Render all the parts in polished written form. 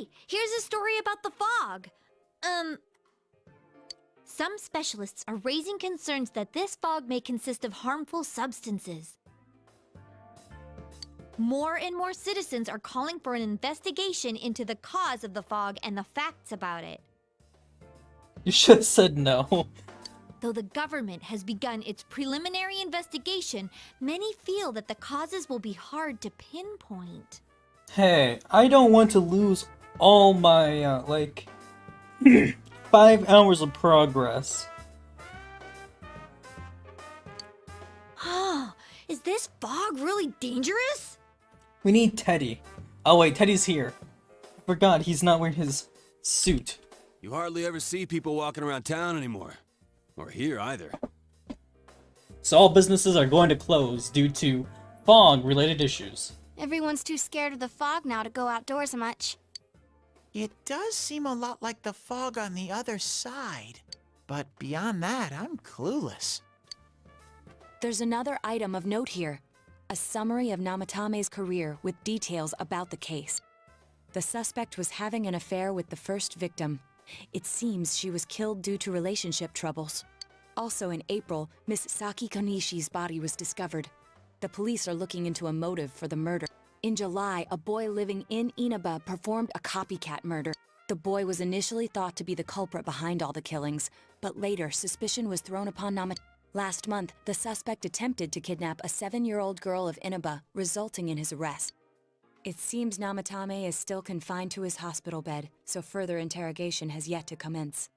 Hey, here's a story about the fog. Some specialists are raising concerns that this fog may consist of harmful substances. More and more citizens are calling for an investigation into the cause of the fog and the facts about it. You should have said no. Though the government has begun its preliminary investigation, many feel that the causes will be hard to pinpoint. Hey, I don't want to lose all my, 5 hours of progress. Is this fog really dangerous? We need Teddy. Oh wait, Teddy's here. I forgot he's not wearing his suit. You hardly ever see people walking around town anymore. Or here either. So all businesses are going to close due to fog-related issues. Everyone's too scared of the fog now to go outdoors much. It does seem a lot like the fog on the other side. But beyond that, I'm clueless. There's another item of note here. A summary of Namatame's career with details about the case. The suspect was having an affair with the first victim. It seems she was killed due to relationship troubles. Also in April, Miss Saki Konishi's body was discovered. The police are looking into a motive for the murder. In July, a boy living in Inaba performed a copycat murder. The boy was initially thought to be the culprit behind all the killings, but later suspicion was thrown upon Namatame. Last month, the suspect attempted to kidnap a 7-year-old girl of Inaba, resulting in his arrest. It seems Namatame is still confined to his hospital bed, so further interrogation has yet to commence.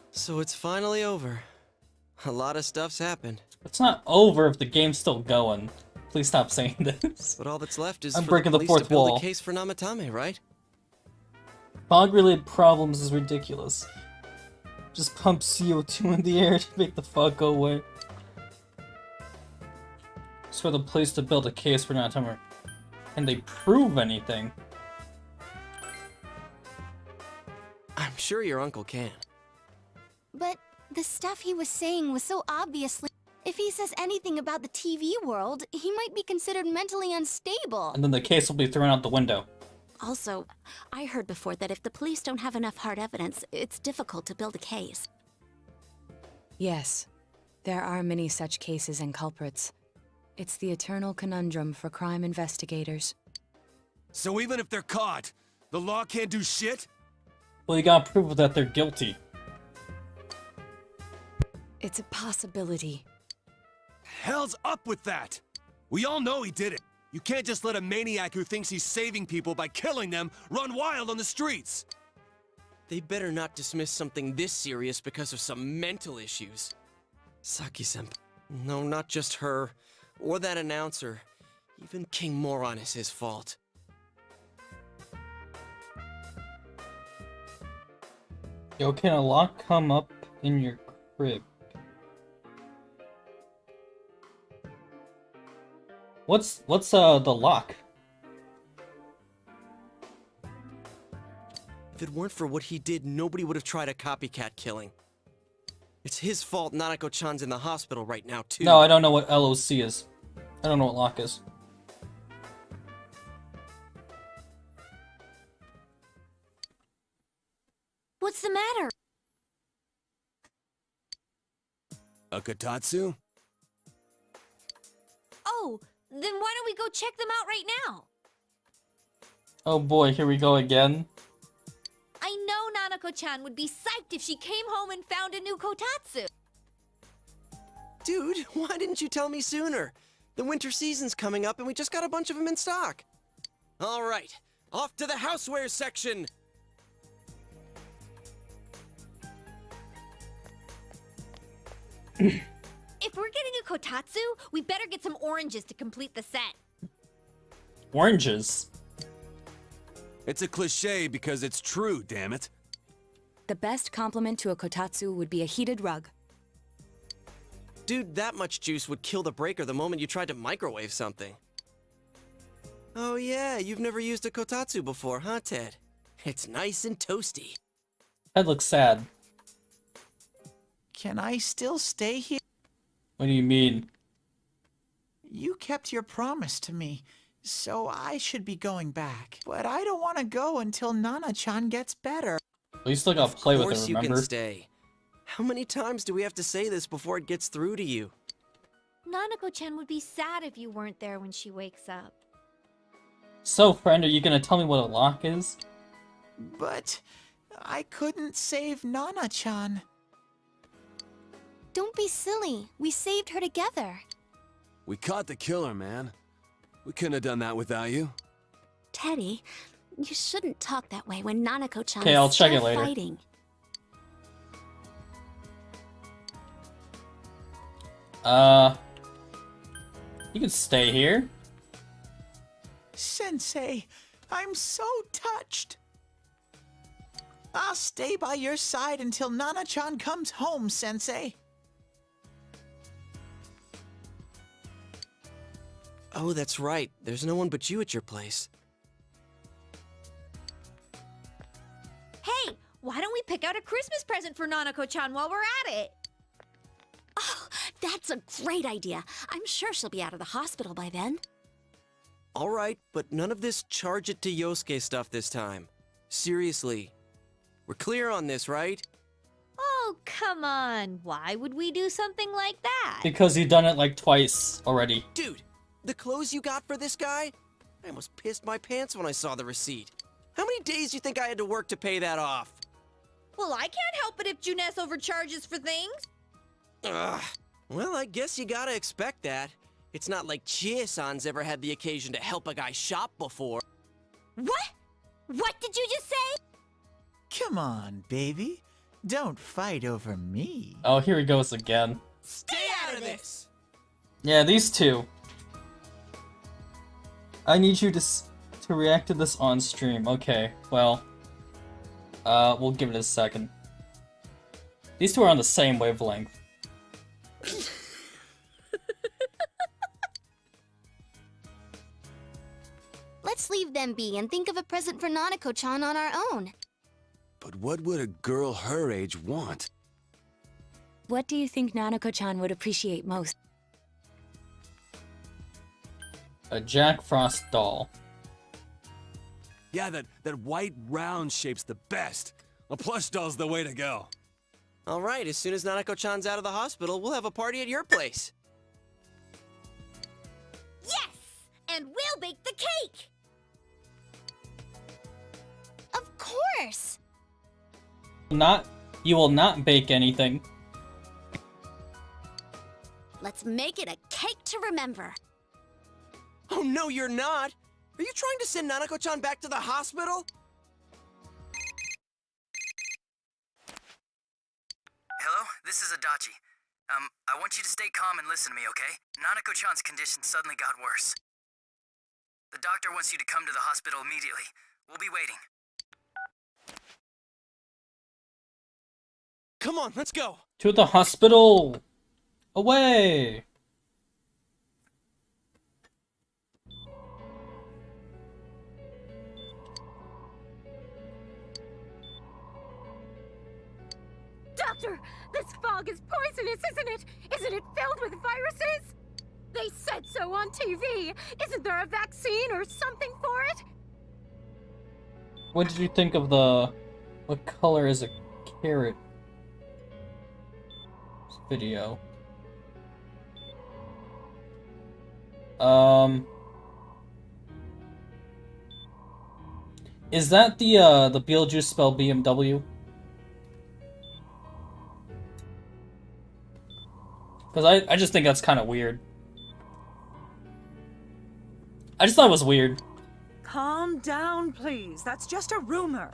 So it's finally over. A lot of stuff's happened. It's not over if the game's still going. Please stop saying this. But all that's left is I'm for breaking the the police fourth to build wall. a case for Namatame, right? Fog-related problems is ridiculous. Just pump CO2 in the air to make the fog go away. Just for the police to build a case for Natama. Can they prove anything? I'm sure your uncle can. But the stuff he was saying was so obviously... If he says anything about the TV world, he might be considered mentally unstable. And then the case will be thrown out the window. Also, I heard before that if the police don't have enough hard evidence, it's difficult to build a case. Yes, there are many such cases and culprits. It's the eternal conundrum for crime investigators. So even if they're caught, the law can't do shit? Well, you gotta prove that they're guilty. It's a possibility. Hell's up with that! We all know he did it. You can't just let a maniac who thinks he's saving people by killing them run wild on the streets! They better not dismiss something this serious because of some mental issues. Saki-senpai. No, not just her. Or that announcer. Even King Moron is his fault. Yo, can a lock come up in your crib? What's the lock? If it weren't for what he did, nobody would have tried a copycat killing. It's his fault Nanako-chan's in the hospital right now, too. No, I don't know what LOC is. I don't know what lock is. What's the matter? A Kotatsu? Oh, then why don't we go check them out right now? Oh boy, here we go again. I know Nanako-chan would be psyched if she came home and found a new Kotatsu. Dude, why didn't you tell me sooner? The winter season's coming up and we just got a bunch of them in stock. All right, off to the housewares section. If we're getting a Kotatsu, we better get some oranges to complete the set. Oranges. It's a cliche because it's true, damn it. The best compliment to a kotatsu would be a heated rug. Dude, that much juice would kill the breaker the moment you tried to microwave something. Oh yeah, you've never used a kotatsu before, huh, Ted? It's nice and toasty. That looks sad. Can I still stay here? What do you mean? You kept your promise to me. so I should be going back. But I don't want to go until Nana-chan gets better. Well, you still gotta play Of with course it, you remember? can stay. How many times do we have to say this before it gets through to you? Nanako-chan would be sad if you weren't there when she wakes up. So, friend, are you gonna tell me what a lock is? But I couldn't save Nana-chan. Don't be silly. We saved her together. We caught the killer, man. We couldn't have done that without you. Teddy, you shouldn't talk that way when Nanako-chan Okay, I'll is check still it later. fighting. You can stay here. Sensei, I'm so touched. I'll stay by your side until Nana-chan comes home, Sensei. Oh, that's right. There's no one but you at your place. Hey, why don't we pick out a Christmas present for Nanako-chan while we're at it? Oh, that's a great idea. I'm sure she'll be out of the hospital by then. All right, but none of this charge it to Yosuke stuff this time. Seriously. We're clear on this, right? Oh, come on. Why would we do something like that? Because you've done it like twice already. Dude, the clothes you got for this guy? I almost pissed my pants when I saw the receipt. How many days do you think I had to work to pay that off? Well, I can't help it if Junes overcharges for things. Ugh. Well, I guess you gotta expect that. It's not like Chie-san's ever had the occasion to help a guy shop before. What? What did you just say? Come on, baby. Don't fight over me. Oh, here he goes again. Stay out of this! Yeah, these two. I need you to react to this on stream. Okay, well, we'll give it a second. These two are on the same wavelength. Let's leave them be and think of a present for Nanako-chan on our own. But what would a girl her age want? What do you think Nanako-chan would appreciate most? A Jack Frost doll. Yeah, that white round shape's the best. A plush doll's the way to go. All right, as soon as Nanako-chan's out of the hospital, we'll have a party at your place. Yes! And we'll bake the cake! Of course! You will not bake anything. Let's make it a cake to remember. Oh, no, you're not! Are you trying to send Nanako-chan back to the hospital? Hello, this is Adachi. I want you to stay calm and listen to me, okay? Nanako-chan's condition suddenly got worse. The doctor wants you to come to the hospital immediately. We'll be waiting. Come on, let's go! To the hospital! Away! Doctor, this fog is poisonous, isn't it? Isn't it filled with viruses? They said so on TV. Isn't there a vaccine or something for it? What did you think of the... What color is a carrot? Video. Is that the Beetlejuice spelled BMW? Because I just think that's kind of weird. I just thought it was weird. Calm down, please. That's just a rumor.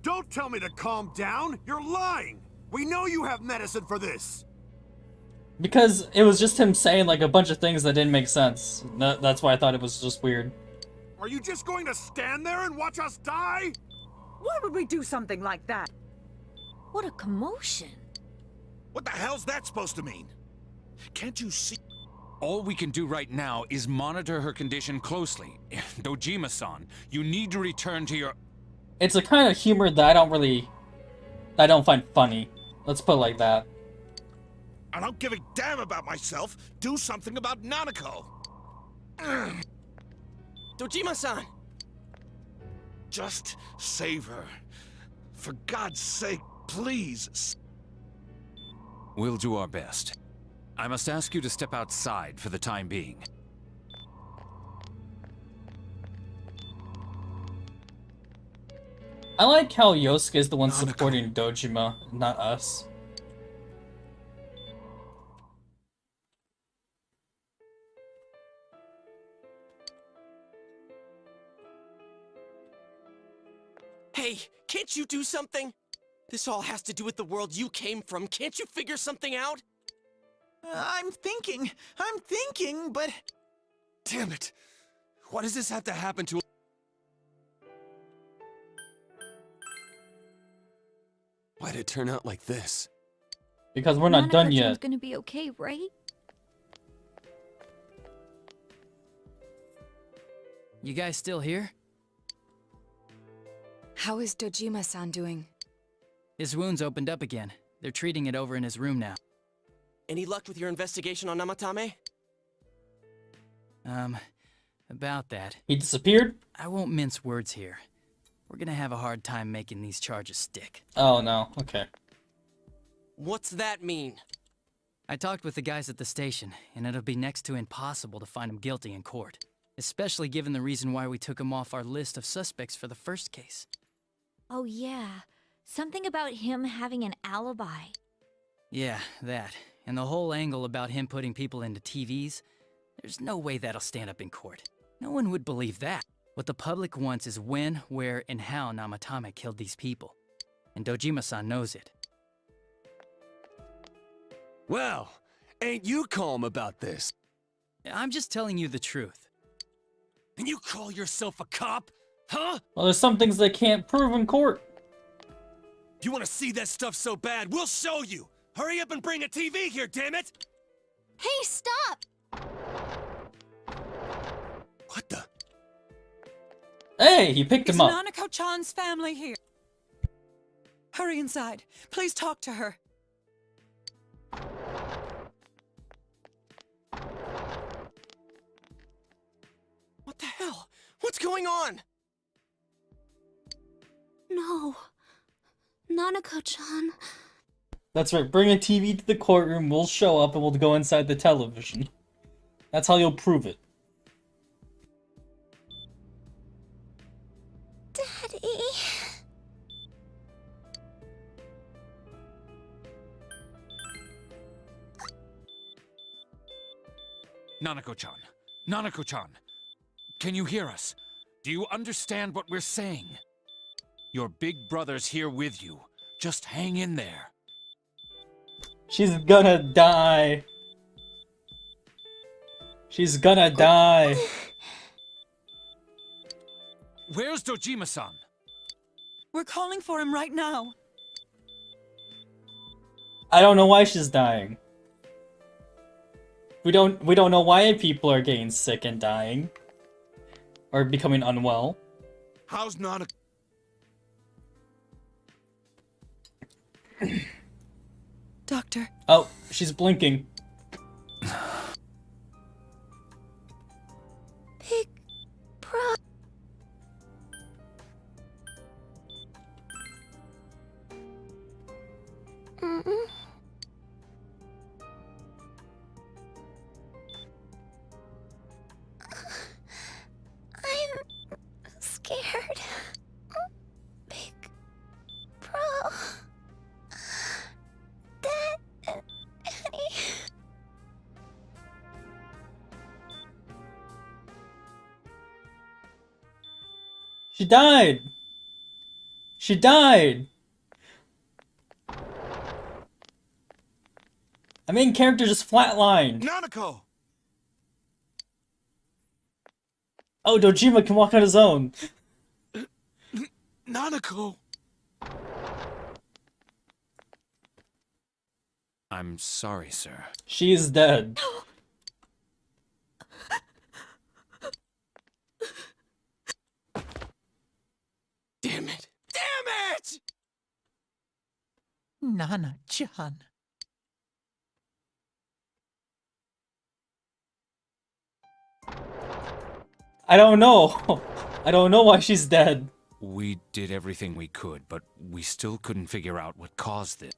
Don't tell me to calm down! You're lying! We know you have medicine for this! Because it was just him saying like a bunch of things that didn't make sense. That's why I thought it was just weird. Are you just going to stand there and watch us die? Why would we do something like that? What a commotion. What the hell's that supposed to mean? Can't you see? All we can do right now is monitor her condition closely. Dojima-san, you need to return to your... It's a kind of humor that I don't find funny. Let's put it like that. I don't give a damn about myself. Do something about Nanako. Dojima-san! Just save her. For God's sake, please. We'll do our best. I must ask you to step outside for the time being. I like how Yosuke is the one supporting Dojima, not us. Hey, can't you do something? This all has to do with the world you came from. Can't you figure something out? I'm thinking, but... Damn it! Why does this have to happen to... Why'd it turn out like this? Because we're not done Nanako-chan's yet. gonna be okay, right? You guys still here? How is Dojima-san doing? His wound's opened up again. They're treating it over in his room now. Any luck with your investigation on Namatame? About that. He disappeared? I won't mince words here. We're gonna have a hard time making these charges stick. Oh no, okay. What's that mean? I talked with the guys at the station, and it'll be next to impossible to find him guilty in court. Especially given the reason why we took him off our list of suspects for the first case. Oh yeah, something about him having an alibi. Yeah, that. And the whole angle about him putting people into TVs. There's no way that'll stand up in court. No one would believe that. What the public wants is when, where, and how Namatame killed these people. And Dojima-san knows it. Well, ain't you calm about this? I'm just telling you the truth. And you call yourself a cop? Huh? Well, there's some things they can't prove in court. You want to see that stuff so bad? We'll show you! Hurry up and bring a TV here, damn it! Hey, stop! What the? Hey, he picked him up. Nanako-chan's family here? Hurry inside. Please talk to her. What the hell? What's going on? No. Nanako-chan. That's right, bring a TV to the courtroom, we'll show up and we'll go inside the television. That's how you'll prove it. Daddy. Nanako-chan. Nanako-chan. Can you hear us? Do you understand what we're saying? Your big brother's here with you. Just hang in there. She's gonna die. She's gonna die. Where's Dojima-san? We're calling for him right now. I don't know why she's dying. We don't know why people are getting sick and dying. Or becoming unwell. How's Nana... Doctor. Oh, she's blinking. Big bro. I'm scared. Big bro. Dad. Daddy. She died! She died! The main character just flatlined. Nanako! Oh, Dojima can walk on his own. Nanako! I'm sorry, sir. She is dead. Damn it! Damn it! Nana-chan. I don't know. I don't know why she's dead. We did everything we could, but we still couldn't figure out what caused it.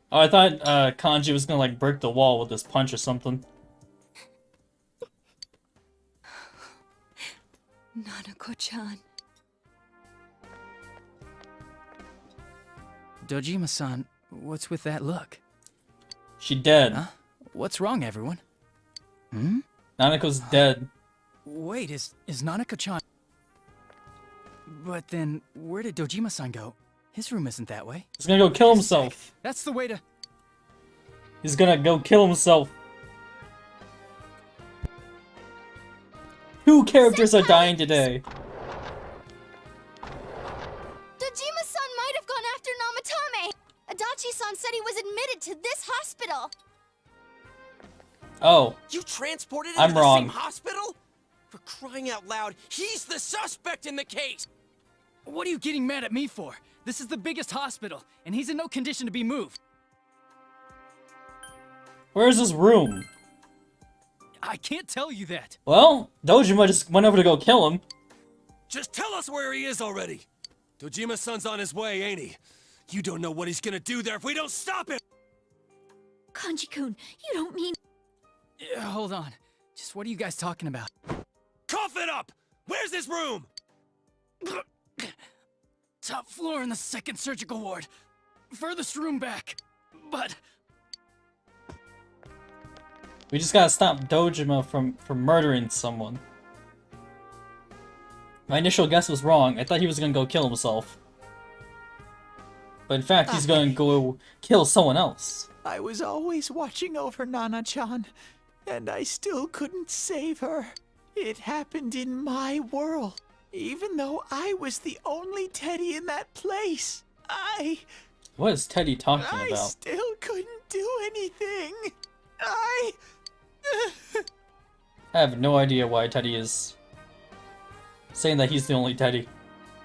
Oh, I thought Kanji was gonna like break the wall with this punch or something. Nanako-chan. Dojima-san, what's with that look? She dead. Huh? What's wrong, everyone? Hmm? Nanako's dead. Wait, is Nanako-chan... But then, where did Dojima-san go? His room isn't that way. He's gonna go kill himself. That's the way to... He's gonna go kill himself. 2 characters are dying today. Dojima-san might have gone after Namatame. Adachi-san said he was admitted to this hospital. Oh. You transported him I'm to the wrong. same hospital? For crying out loud, he's the suspect in the case! What are you getting mad at me for? This is the biggest hospital, and he's in no condition to be moved. Where's his room? I can't tell you that. Well, Dojima just went over to go kill him. Just tell us where he is already! Dojima-san's on his way, ain't he? You don't know what he's gonna do there if we don't stop him! Kanji-kun, you don't mean... Hold on. Just what are you guys talking about? Cough it up! Where's his room? Top floor in the 2nd surgical ward. Furthest room back. But... We just gotta stop Dojima from murdering someone. My initial guess was wrong. I thought he was gonna go kill himself. But in fact, he's gonna go kill someone else. I was always watching over Nana-chan, and I still couldn't save her. It happened in my world. Even though I was the only Teddy in that place, What is Teddy talking I about? still couldn't do anything. I have no idea why Teddy is saying that he's the only Teddy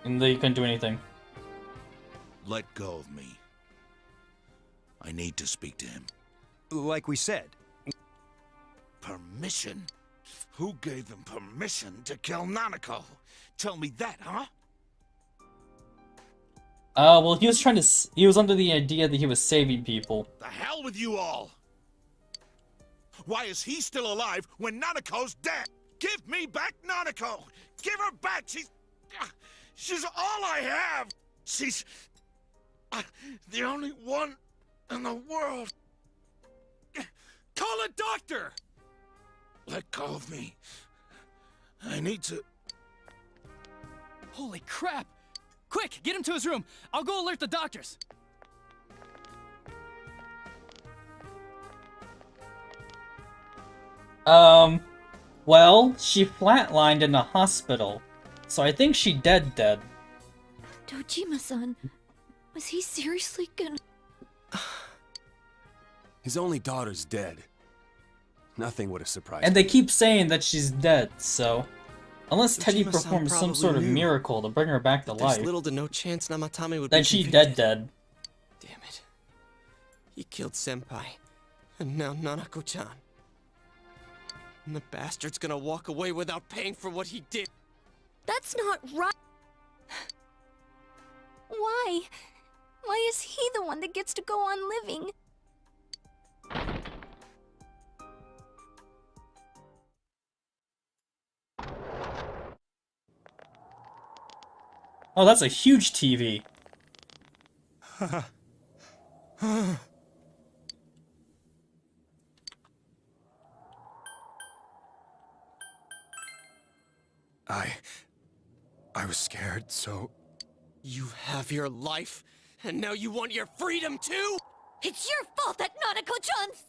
and that he couldn't do anything. Let go of me. I need to speak to him. Like we said. Permission? Who gave them permission to kill Nanako? Tell me that, huh? Well, he was under the idea that he was saving people. The hell with you all! Why is he still alive when Nanako's dead? Give me back Nanako! Give her back! She's all I have! She's the only one in the world. Call a doctor! Let go of me. I need to... Holy crap! Quick, get him to his room. I'll go alert the doctors. Well, she flatlined in the hospital, so I think she dead. Dojima-san, was he seriously gonna... His only daughter's dead. Nothing would have surprised And me. they keep saying that she's dead, so... Unless Teddy Dojima-san performs some probably sort of knew miracle to bring her back to There's life, little to no chance Namatame would then be she convicted. dead. Damn it. He killed Senpai. And now Nanako-chan. And the bastard's gonna walk away without paying for what he did. That's not right. Why? Why is he the one that gets to go on living? Oh, that's a huge TV. I was scared, so... You have your life, and now you want your freedom too? It's your fault that Nanako-chan's...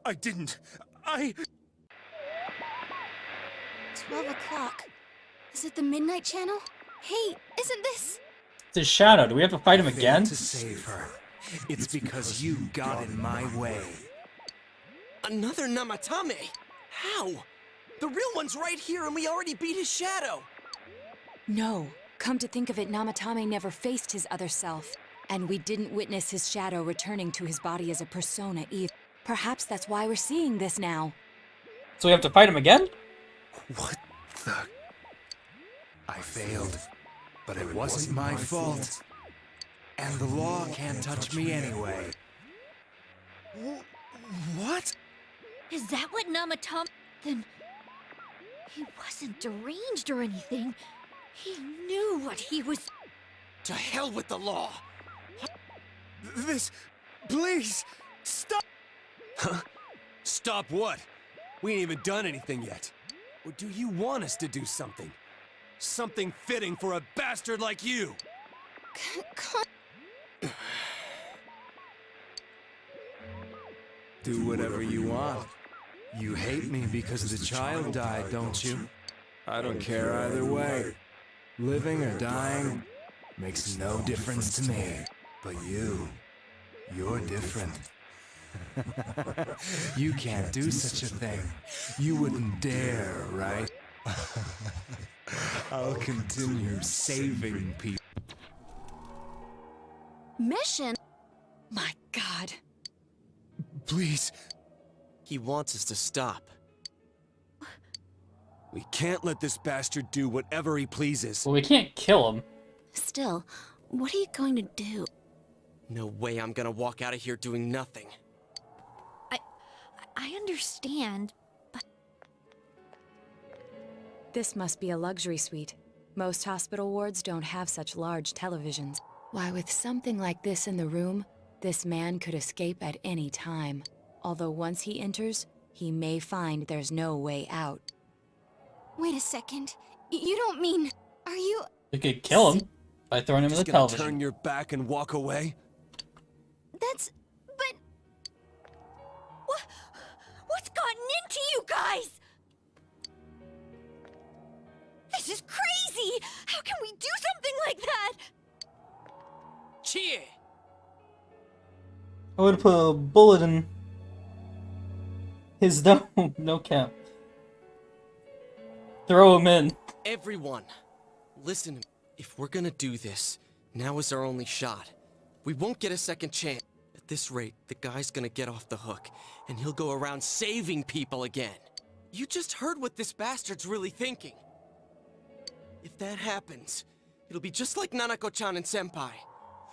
I didn't. 12 o'clock. Is it the Midnight Channel? Hey, isn't this... It's his shadow. Do we have to fight him again? To save her. It's because you got in my way. Another Namatame? How? The real one's right here and we already beat his shadow. No, Come to think of it, Namatame never faced his other self. And we didn't witness his shadow returning to his body as a persona either. Perhaps that's why we're seeing this now. So we have to fight him again? What the... I failed, but it wasn't my fault. And the law can't touch me anyway. What? Is that what Namatame... Then... He wasn't deranged or anything. He knew what he was... To hell with the law! This... Please! Stop! Huh? Stop what? We ain't even done anything yet. Or do you want us to do something? Something fitting for a bastard like you! Do whatever you want. You hate me because the child died, don't you? I don't care either way. Living or dying makes no difference to me. But you're different. You can't do such a thing. You wouldn't dare, right? I'll continue saving people. Mission? My God. Please. He wants us to stop. We can't let this bastard do whatever he pleases. Well, we can't kill him. Still, what are you going to do? No way I'm gonna walk out of here doing nothing. I understand, but... This must be a luxury suite. Most hospital wards don't have such large televisions. Why, with something like this in the room, this man could escape at any time. Although once he enters, he may find there's no way out. Wait a second. You don't mean... Are you... We could kill him by throwing him in the Just gonna television. turn your back and walk away? That's... But... What's gotten into you guys? This is crazy! How can we do something like that? Cheer! I would put a bullet in his dome. No cap. Throw him in. Everyone, listen to me. If we're gonna do this, now is our only shot. We won't get a second chance. At this rate, the guy's gonna get off the hook, and he'll go around saving people again. You just heard what this bastard's really thinking. If that happens, it'll be just like Nanako-chan and Senpai.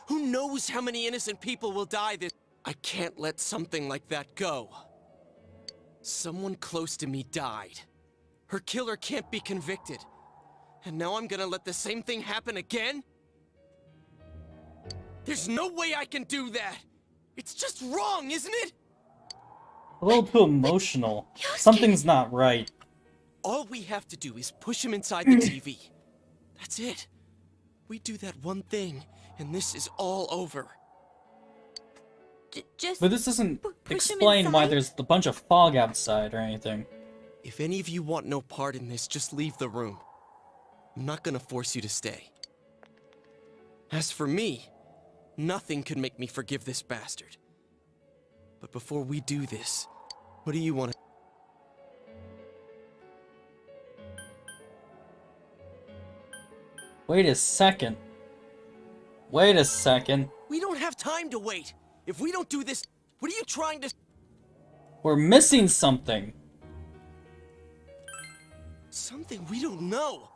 Who knows how many innocent people will die this— I can't let something like that go. Someone close to me died. Her killer can't be convicted. And now I'm gonna let the same thing happen again? There's no way I can do that! It's just wrong, isn't it? A little too emotional. Something's not right. All we have to do is push him inside the TV. That's it. We do that one thing, and this is all over. Just... But this doesn't push him explain why inside? there's a bunch of fog outside or anything. If any of you want no part in this, just leave the room. I'm not gonna force you to stay. As for me, nothing could make me forgive this bastard. But before we do this, what do you want to... Wait a second. Wait a second. We don't have time to wait. If we don't do this, what are you trying to... We're missing something. Something we don't know.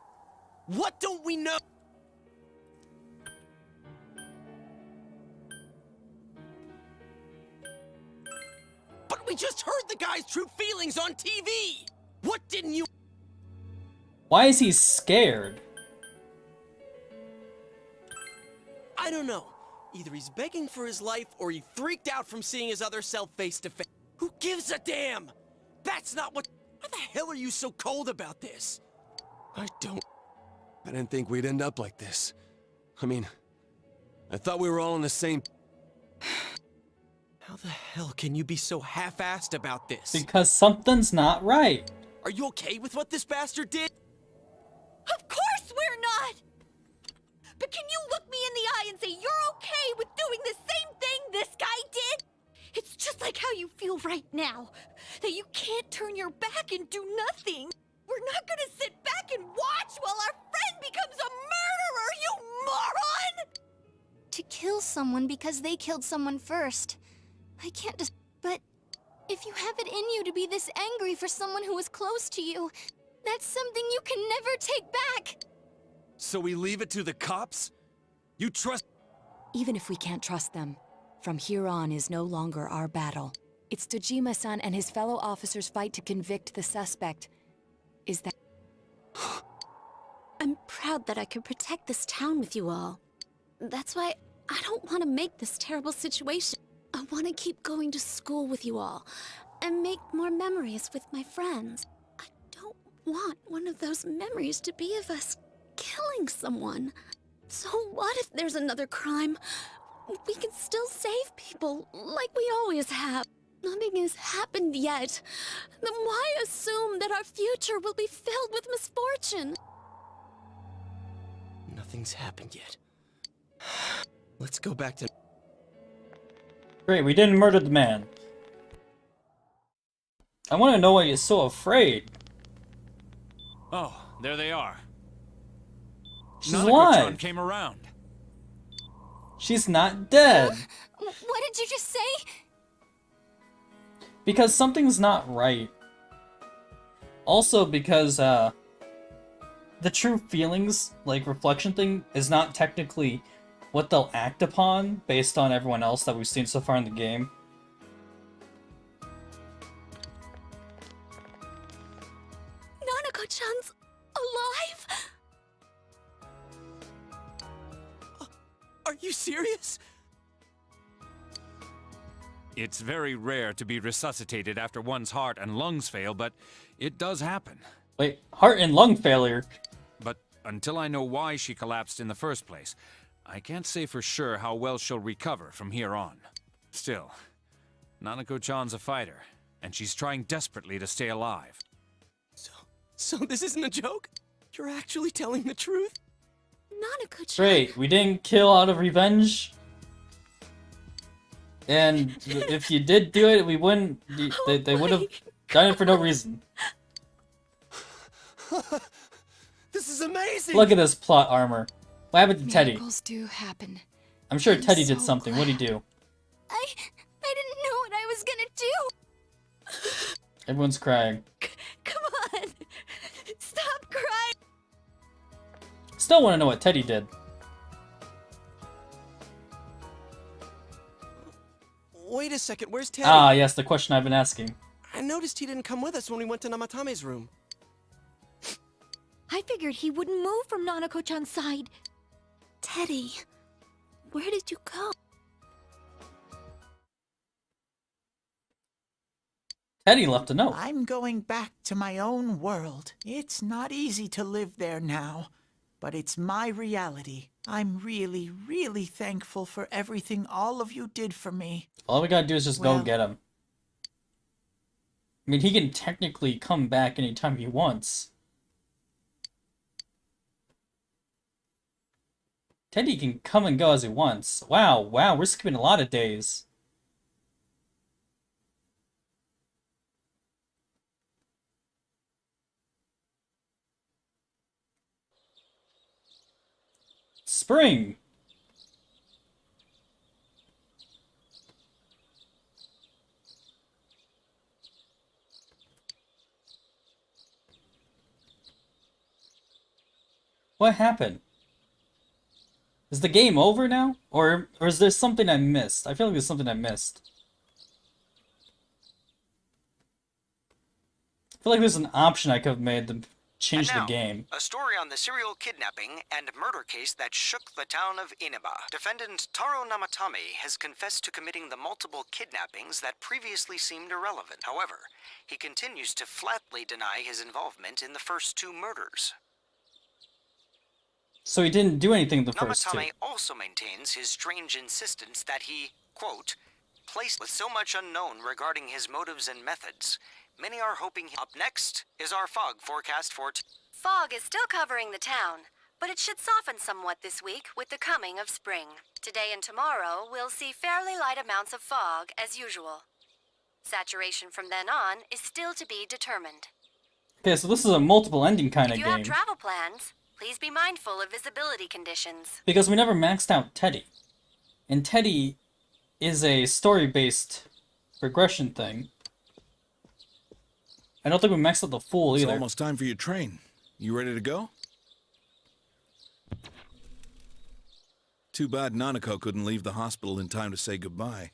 What don't we know? But we just heard the guy's true feelings on TV! What didn't you... Why is he scared? I don't know. Either he's begging for his life, or he freaked out from seeing his other self face to face. Who gives a damn? That's not what... Why the hell are you so cold about this? I didn't think we'd end up like this. I mean, I thought we were all in the same... How the hell can you be so half-assed about this? Because something's not right. Are you okay with what this bastard did? Of course we're not! But can you look me in the eye and say you're okay with doing the same thing this guy did? It's just like how you feel right now. That you can't turn your back and do nothing. We're not gonna sit back and watch while our friend becomes a murderer kill someone because they killed someone first. I can't just. But if you have it in you to be this angry for someone who was close to you, that's something you can never take back. So we leave it to the cops? You trust... Even if we can't trust them, from here on is no longer our battle. It's Dojima-san and his fellow officers' fight to convict the suspect. Is that... I'm proud that I could protect this town with you all. That's why I don't want to make this terrible situation. I want to keep going to school with you all and make more memories with my friends. I don't want one of those memories to be of us killing someone. So what if there's another crime? We can still save people like we always have. Nothing has happened yet. Then why assume that our future will be filled with misfortune? Nothing's happened yet. Let's go back to... Great, we didn't murder the man. I want to know why you're so afraid. Oh, there they are. She's Nanako-chan alive. came around. She's not dead. What did you just say? Because something's not right. Also because, the true feelings, like, reflection thing, is not technically what they'll act upon based on everyone else that we've seen so far in the game. Nanako-chan's alive? Are you serious? It's very rare to be resuscitated after one's heart and lungs fail, but it does happen. Wait, heart and lung failure? But until I know why she collapsed in the first place, I can't say for sure how well she'll recover from here on. Still, Nanako-chan's a fighter, and she's trying desperately to stay alive. So this isn't a joke? You're actually telling the truth? Nanako-chan... Great, we didn't kill out of revenge. And if you did do it, we wouldn't... They would have done it for no reason. This is amazing! Look at this plot armor. What happened to Teddy? Miracles do happen. I'm sure I'm Teddy did so something. What'd he do? I didn't know what I was gonna do. Everyone's crying. Come on! Stop crying! Still want to know what Teddy did. Wait a second, where's Teddy? Ah, yes, the question I've been asking. I noticed he didn't come with us when we went to Namatame's room. I figured he wouldn't move from Nanako-chan's side. Teddy, where did you go? Teddy left a note. I'm going back to my own world. It's not easy to live there now, but it's my reality. I'm really, really thankful for everything all of you did for me. All we gotta do is just Well- go get him. I mean, he can technically come back anytime he wants. Teddy can come and go as he wants. Wow, we're skipping a lot of days. Spring! What happened? Is the game over now? Or is there something I missed? I feel like there's something I missed. I feel like there's an option I could have made to change the game. A story on the serial kidnapping and murder case that shook the town of Inaba. Defendant Taro Namatame has confessed to committing the multiple kidnappings that previously seemed irrelevant. However, he continues to flatly deny his involvement in the first two murders. So he didn't do anything the first two. Namatame also maintains his strange insistence that he, quote, placed with so much unknown regarding his motives and methods. Many are hoping. Up next is our fog forecast for Fog is still covering the town, but it should soften somewhat this week with the coming of spring. Today and tomorrow, we'll see fairly light amounts of fog as usual. Saturation from then on is still to be determined. Okay, so this is a multiple ending kind If of you game. have travel plans, please be mindful of visibility conditions. Because we never maxed out Teddy. And Teddy is a story-based regression thing. I don't think we maxed out the Fool It's either. almost time for your train. You ready to go? Too bad Nanako couldn't leave the hospital in time to say goodbye.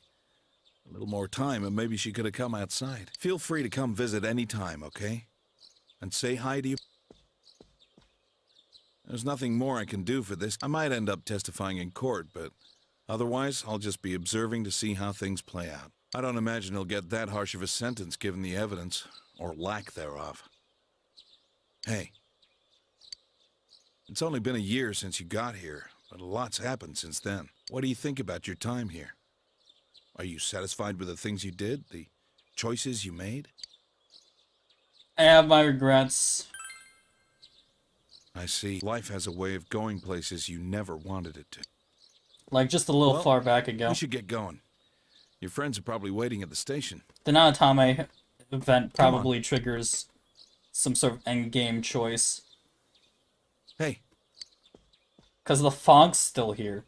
A little more time and maybe she could have come outside. Feel free to come visit any time, okay? And say hi to you. There's nothing more I can do for this. I might end up testifying in court, but otherwise I'll just be observing to see how things play out. I don't imagine he'll get that harsh of a sentence given the evidence, or lack thereof. Hey, it's only been a year since you got here, but a lot's happened since then. What do you think about your time here? Are you satisfied with the things you did, the choices you made? I have my regrets. I see. Life has a way of going places you never wanted it to. Like just a little Well, far back ago. We should get going. Your friends are probably waiting at the station. The Nanatame event probably triggers some sort of endgame choice. Hey. Because the fog's still here.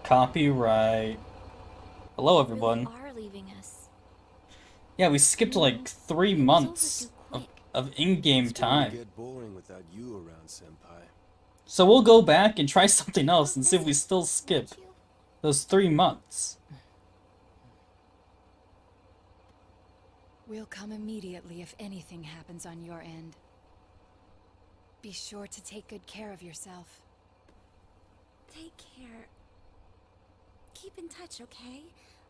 Copyright. Hello, everyone. Are leaving us. Yeah, we skipped like 3 months of in-game time. Get boring without you around, Senpai. So we'll go back and try something else and see if we still skip those 3 months. We'll come immediately if anything happens on your end. Be sure to take good care of yourself. Take care. Keep in touch, okay?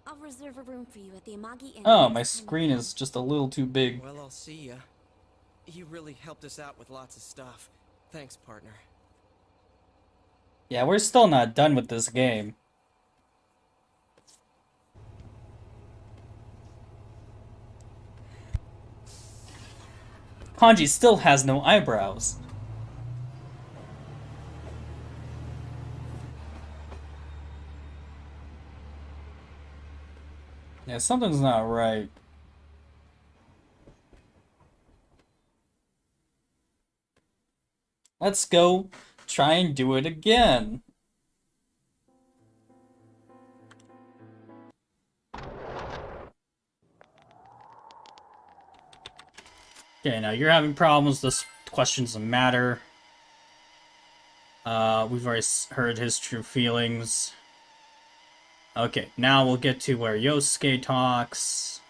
I'll reserve a room for you at the Amagi Inn. Oh, my screen is just a little too big. Well, I'll see ya. You really helped us out with lots of stuff. Thanks, partner. Yeah, we're still not done with this game. Hanji still has no eyebrows. Yeah, something's not right. Let's go try and do it again. Okay, now you're having problems. This question doesn't matter. We've already heard his true feelings. Okay, now we'll get to where Yosuke talks.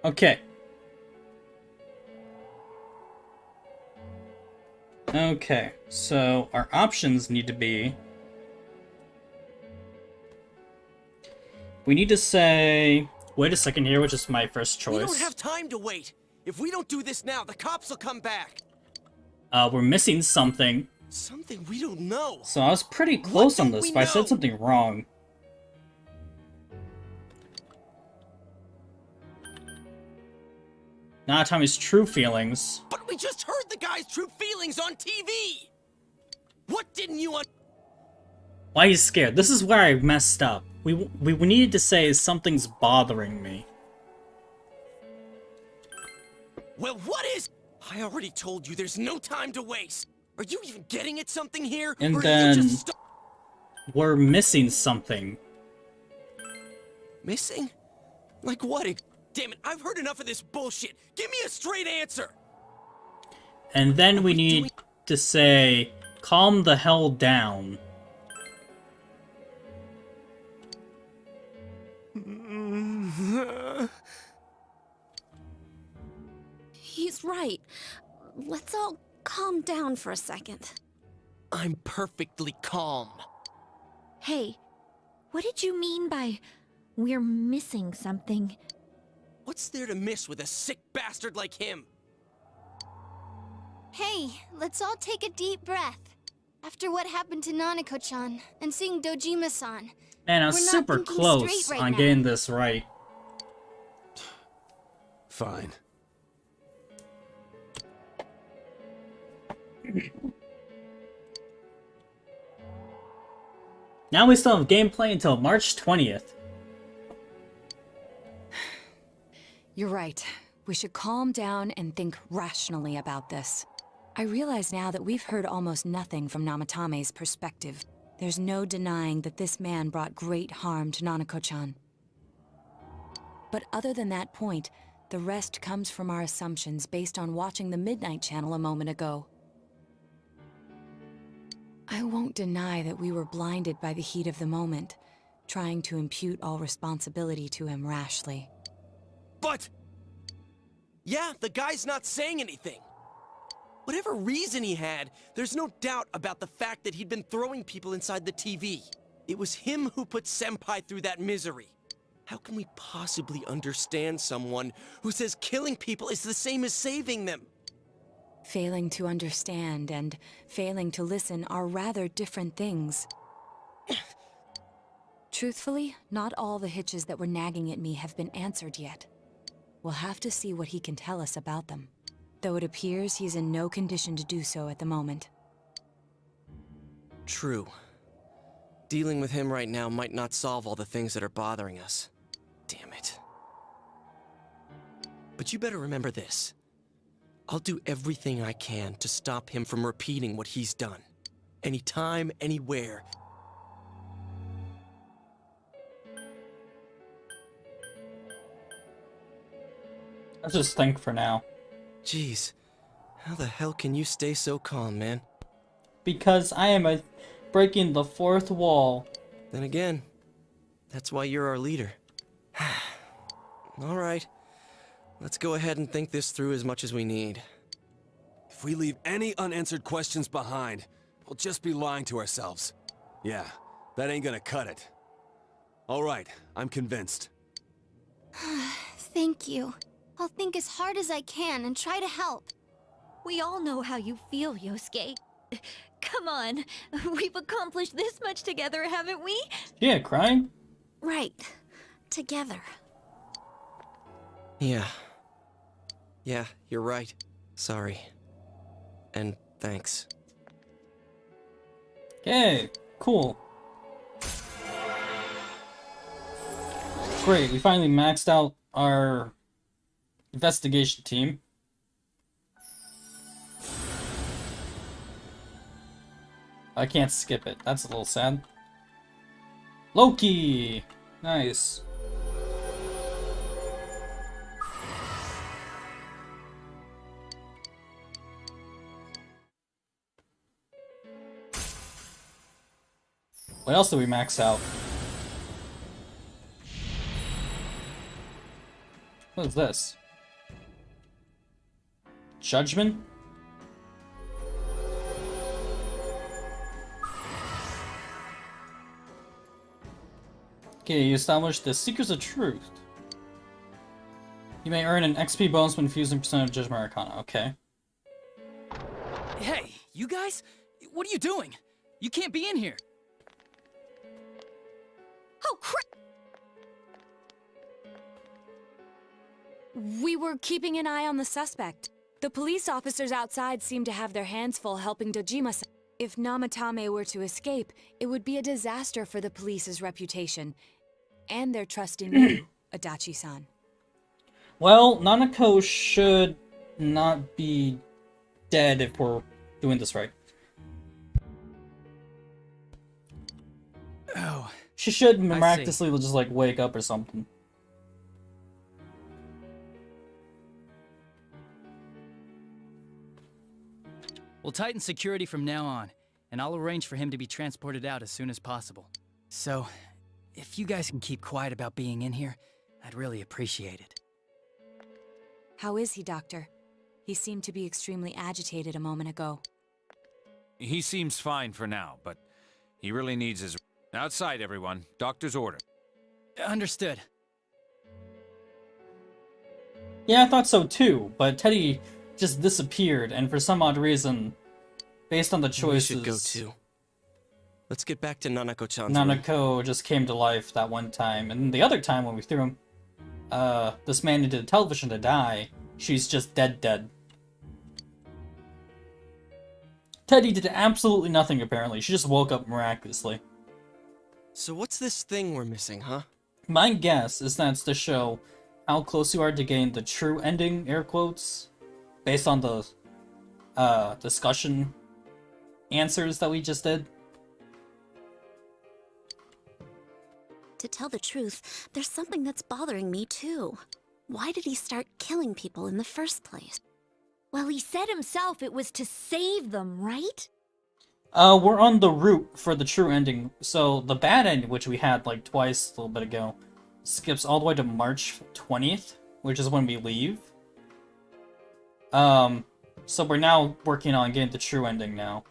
Okay. Okay, so our options need to be... We need to say... Wait a second here, which is my first choice. We don't have time to wait. If we don't do this now, the cops will come back. We're missing something. Something we don't know. So I was pretty close on this, but I said something wrong. Nanatame's true feelings. But we just heard the guy's true feelings on TV! What didn't you Why are you scared? This is where I messed up. We needed to say something's bothering me. Well, what is... I already told you there's no time to waste. Are you even getting at something here? And or then... you just we're missing something. Missing? Like what? Damn it, I've heard enough of this bullshit. Give me a straight answer. And then we need to say, calm the hell down. He's right. Let's all calm down for a second. I'm perfectly calm. Hey, what did you mean by we're missing something? What's there to miss with a sick bastard like him? Hey, let's all take a deep breath. After what happened to Nanako-chan and seeing Dojima-san, Man, I was we're not super thinking close straight right on now. getting this right. Fine. Now we still have gameplay until March 20th. You're right. We should calm down and think rationally about this. I realize now that we've heard almost nothing from Namatame's perspective. There's no denying that this man brought great harm to Nanako-chan. But other than that point, the rest comes from our assumptions based on watching the Midnight Channel a moment ago. I won't deny that we were blinded by the heat of the moment, trying to impute all responsibility to him rashly. But... yeah, the guy's not saying anything. Whatever reason he had, there's no doubt about the fact that he'd been throwing people inside the TV. It was him who put Senpai through that misery. How can we possibly understand someone who says killing people is the same as saving them? Failing to understand and failing to listen are rather different things. Truthfully, not all the hitches that were nagging at me have been answered yet. We'll have to see what he can tell us about them, though it appears he's in no condition to do so at the moment. True. Dealing with him right now might not solve all the things that are bothering us. Damn it. But you better remember this. I'll do everything I can to stop him from repeating what he's done. Anytime, anywhere. Let's just think for now. Jeez, how the hell can you stay so calm, man? Because I am breaking the fourth wall. Then again, that's why you're our leader. All right, let's go ahead and think this through as much as we need. If we leave any unanswered questions behind, we'll just be lying to ourselves. Yeah, that ain't gonna cut it. All right, I'm convinced. Thank you. I'll think as hard as I can and try to help. We all know how you feel, Yosuke. Come on, we've accomplished this much together, haven't we? Yeah, crying? Right. Together. Yeah. Yeah, you're right. Sorry. And thanks. Okay, cool. Great, we finally maxed out our investigation team. I can't skip it. That's a little sad. Loki! Nice. What else did we max out? What is this? Judgment? Okay, you established the Seekers of Truth. You may earn an XP bonus when infusing percent of Judgment Arcana. Okay. Hey, you guys? What are you doing? You can't be in here. Oh, crap! We were keeping an eye on the suspect. The police officers outside seem to have their hands full helping Dojima-san. If Namatame were to escape, it would be a disaster for the police's reputation. And their trust in you, Adachi-san. Well, Nanako should not be dead if we're doing this right. Oh. She should miraculously just like wake up or something. We'll tighten security from now on, and I'll arrange for him to be transported out as soon as possible. So, if you guys can keep quiet about being in here, I'd really appreciate it. How is he, Doctor? He seemed to be extremely agitated a moment ago. He seems fine for now, but he really needs his... Outside, everyone. Doctor's order. Understood. Yeah, I thought so too, but Teddy just disappeared, and for some odd reason, based on the choices... We should go too. Let's get back to Nanako-chan's Nanako just came to life that one time, and the other time when we threw him, this man into the television to die, she's just dead. Teddy did absolutely nothing, apparently. She just woke up miraculously. So what's this thing we're missing, huh? My guess is that's to show how close you are to getting the true ending, air quotes, based on the discussion answers that we just did. To tell the truth, there's something that's bothering me too. Why did he start killing people in the first place? Well, he said himself it was to save them, right? We're on the route for the true ending. So the bad ending, which we had like twice a little bit ago, skips all the way to March 20th, which is when we leave. So we're now working on getting the true ending now.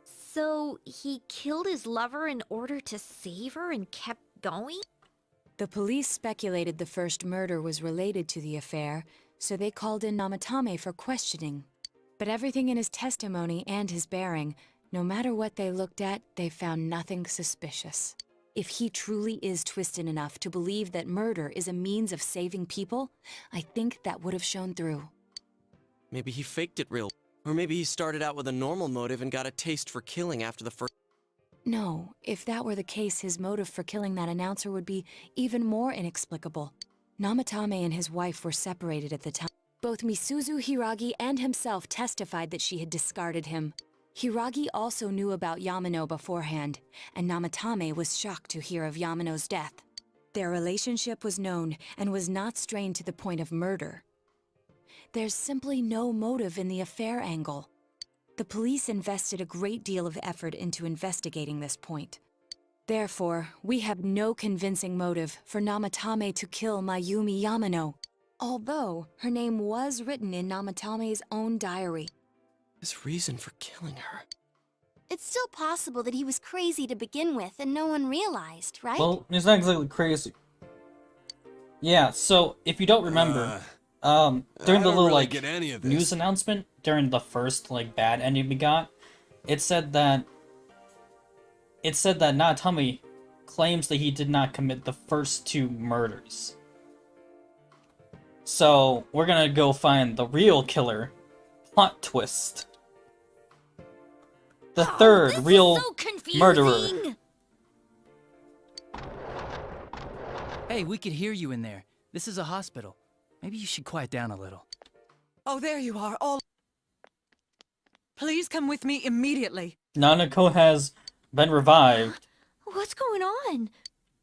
So he killed his lover in order to save her and kept going? The police speculated the first murder was related to the affair, so they called in Namatame for questioning. But everything in his testimony and his bearing, no matter what they looked at, they found nothing suspicious. If he truly is twisted enough to believe that murder is a means of saving people, I think that would have shown through. Maybe he faked it real. Or maybe he started out with a normal motive and got a taste for killing after the first... No, if that were the case, his motive for killing that announcer would be even more inexplicable. Namatame and his wife were separated at the time. Both Misuzu Hiragi and himself testified that she had discarded him. Hiragi also knew about Yamano beforehand, and Namatame was shocked to hear of Yamano's death. Their relationship was known and was not strained to the point of murder. There's simply no motive in the affair angle. The police invested a great deal of effort into investigating this point. Therefore, we have no convincing motive for Namatame to kill Mayumi Yamano, although her name was written in Namatame's own diary. His reason for killing her. It's still possible that he was crazy to begin with and no one realized, right? Well, he's not exactly crazy. Yeah, so if you don't remember, during the little like news announcement during the first like bad ending we got, it said that Natami claims that he did not commit the first two murders. So we're gonna go find the real killer. Plot twist. The third real murderer. Hey, we could hear you in there. This is a hospital. Maybe you should quiet down a little. Oh, there you are, all... Please come with me immediately. Nanako has been revived. What's going on?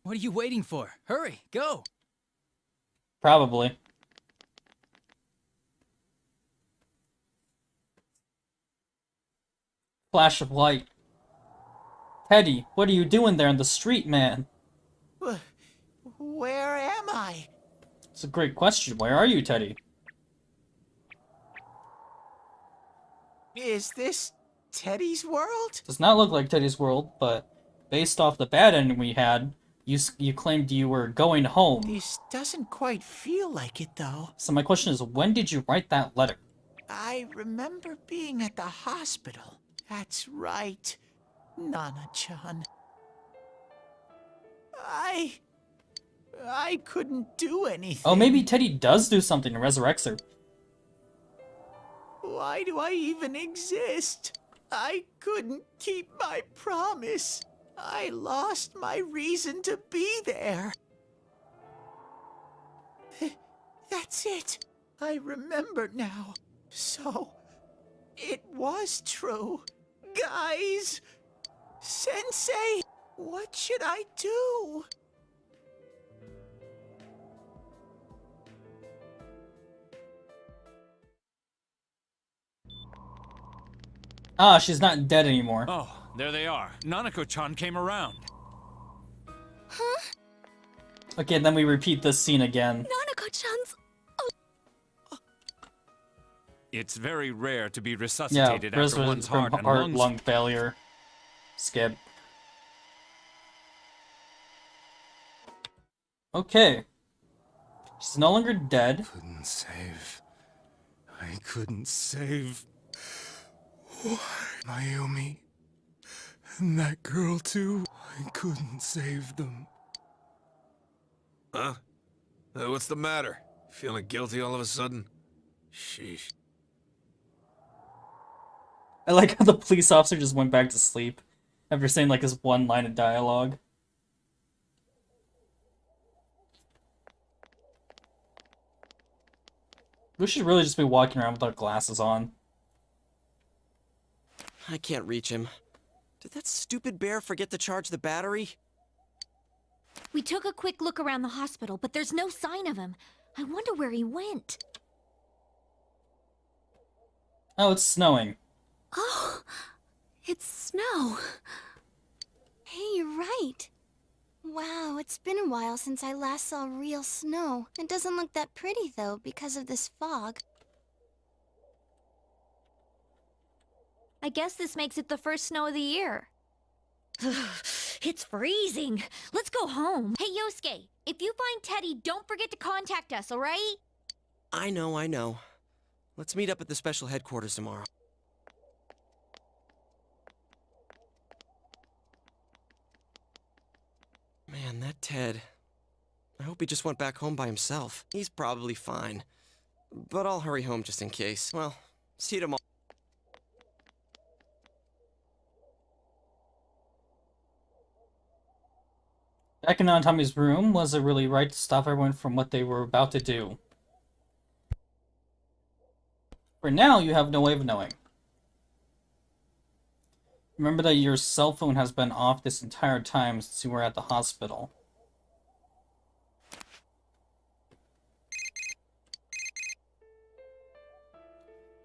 What are you waiting for? Hurry, go! Probably. Flash of light. Teddy, what are you doing there in the street, man? Where am I? It's a great question. Where are you, Teddy? Is this Teddy's world? Does not look like Teddy's world, but based off the bad ending we had, you claimed you were going home. This doesn't quite feel like it, though. So my question is, when did you write that letter? I remember being at the hospital. That's right, Nana-chan. I couldn't do anything. Oh, maybe Teddy does do something and resurrects her. Why do I even exist? I couldn't keep my promise. I lost my reason to be there. That's it. I remember now. So, it was true. Guys! Sensei! What should I do? Ah, she's not dead anymore. Oh, there they are. Nanako-chan came around. Huh? Okay, then we repeat this scene again. Nanako-chan's... It's very rare to be resuscitated after one's from heart and lung failure. Skip. Okay. She's no longer dead. Couldn't save. I couldn't save. Why, Mayumi? And that girl too. I couldn't save them. Huh? What's the matter? Feeling guilty all of a sudden? Sheesh. I like how the police officer just went back to sleep after saying like his one line of dialogue. We should really just be walking around with our glasses on. I can't reach him. Did that stupid bear forget to charge the battery? We took a quick look around the hospital, but there's no sign of him. I wonder where he went. Oh, it's snowing. Oh, it's snow. Hey, you're right. Wow, it's been a while since I last saw real snow. It doesn't look that pretty, though, because of this fog. I guess this makes it the first snow of the year. It's freezing. Let's go home. Hey, Yosuke, if you find Teddy, don't forget to contact us, alright? I know. Let's meet up at the special headquarters tomorrow. Man, that Ted. I hope he just went back home by himself. He's probably fine. But I'll hurry home just in case. Well, see you tomorrow. Back in Nanatami's room, was it really right to stop everyone from what they were about to do? For now, you have no way of knowing. Remember that your cell phone has been off this entire time since you were at the hospital.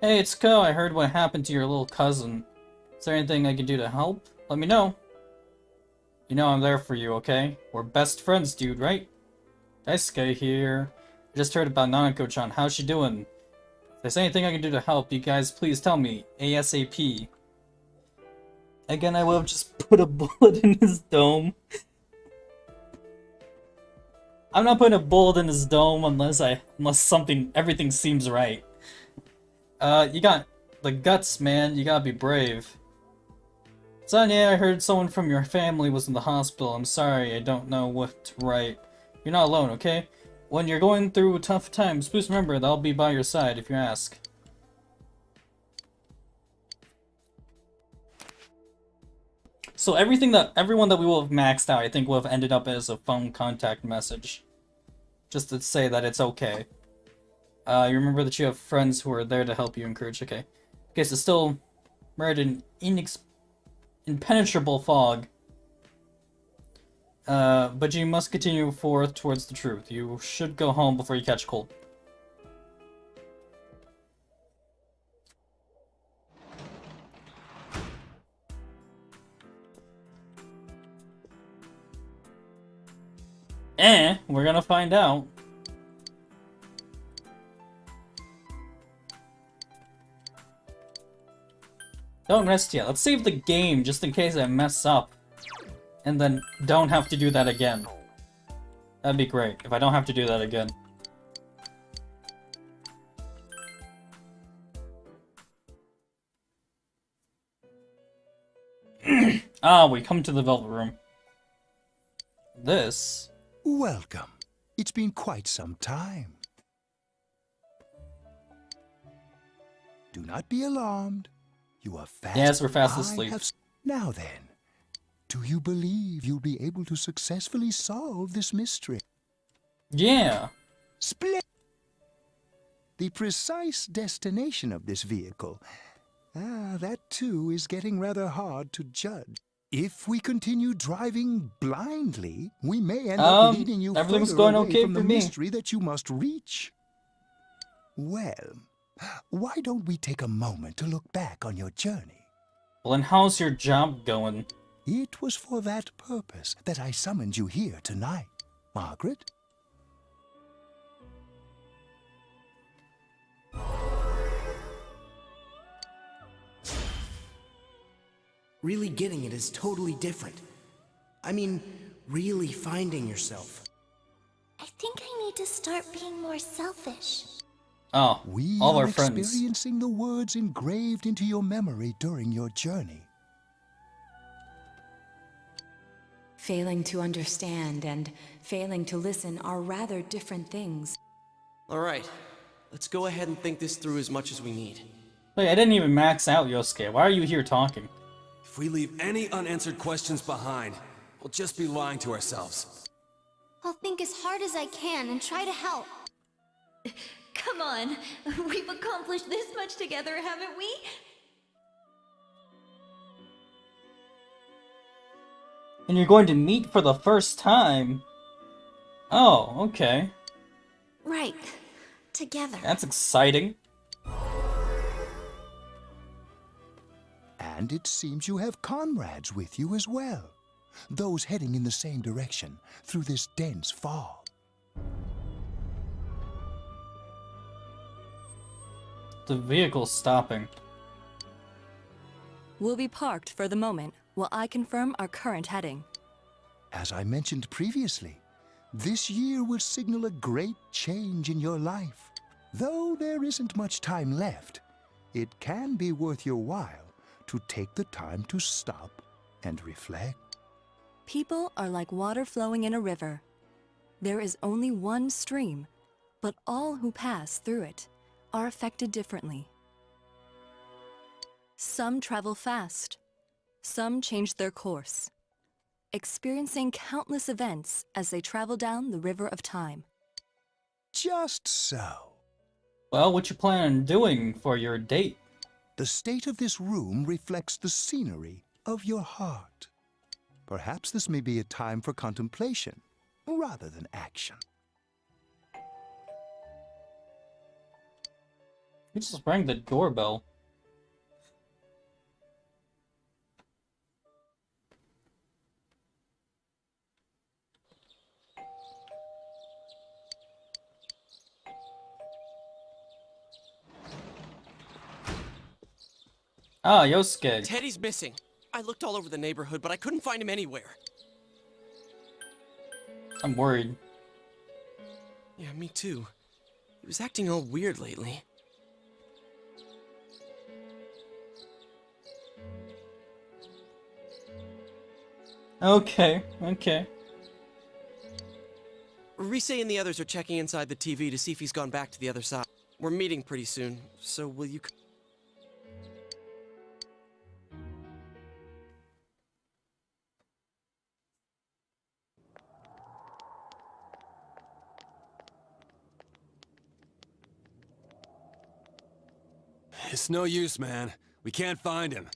Hey, it's Ko. I heard what happened to your little cousin. Is there anything I can do to help? Let me know. You know I'm there for you, okay? We're best friends, dude, right? Daisuke here. I just heard about Nanako-chan. How's she doing? If there's anything I can do to help, you guys please tell me. ASAP. Again, I would have just put a bullet in his dome. I'm not putting a bullet in his dome unless everything seems right. You got the guts, man. You gotta be brave. Sonia, I heard someone from your family was in the hospital. I'm sorry, I don't know what to write. You're not alone, okay? When you're going through tough times, please remember that I'll be by your side if you ask. So everyone that we will have maxed out, I think will have ended up as a phone contact message. Just to say that it's okay. You remember that you have friends who are there to help you encourage, okay. Okay, so still mirrored in impenetrable fog. But you must continue forth towards the truth. You should go home before you catch cold. We're gonna find out. Don't rest yet. Let's save the game just in case I mess up. And then don't have to do that again. That'd be great, if I don't have to do that again. We come to the Velvet Room. This... Welcome. It's been quite some time. Do not be alarmed. You are fast. Yes, we're fast asleep. Now then, do you believe you'll be able to successfully solve this mystery? Yeah. Split. The precise destination of this vehicle. That too is getting rather hard to judge. If we continue driving blindly, we may end up leading you everything's further going away okay from for the me. mystery that you must reach. Well, why don't we take a moment to look back on your journey? Well, and how's your job going? It was for that purpose that I summoned you here tonight, Margaret. Really getting it is totally different. I mean, really finding yourself. I think I need to start being more selfish. Oh, we all are our friends. experiencing the words engraved into your memory during your journey. Failing to understand and failing to listen are rather different things. All right, let's go ahead and think this through as much as we need. Wait, I didn't even max out Yosuke. Why are you here talking? If we leave any unanswered questions behind, we'll just be lying to ourselves. I'll think as hard as I can and try to help. Come on, we've accomplished this much together, haven't we? And you're going to meet for the first time. Oh, okay. Right. Together. That's exciting. And it seems you have comrades with you as well. Those heading in the same direction through this dense fog. The vehicle's stopping. We'll be parked for the moment while I confirm our current heading. As I mentioned previously, this year will signal a great change in your life. Though there isn't much time left, it can be worth your while to take the time to stop and reflect. People are like water flowing in a river. There is only one stream, but all who pass through it are affected differently. Some travel fast, some change their course, experiencing countless events as they travel down the river of time. Just so. Well, what you plan on doing for your date? The state of this room reflects the scenery of your heart. Perhaps this may be a time for contemplation rather than action. You just rang the doorbell. Ah, Yosuke. Teddy's missing. I looked all over the neighborhood, but I couldn't find him anywhere. I'm worried. Yeah, me too. He was acting all weird lately. Okay, okay. Rise and the others are checking inside the TV to see if he's gone back to the other side. We're meeting pretty soon, so will you... It's no use, man. We can't find him.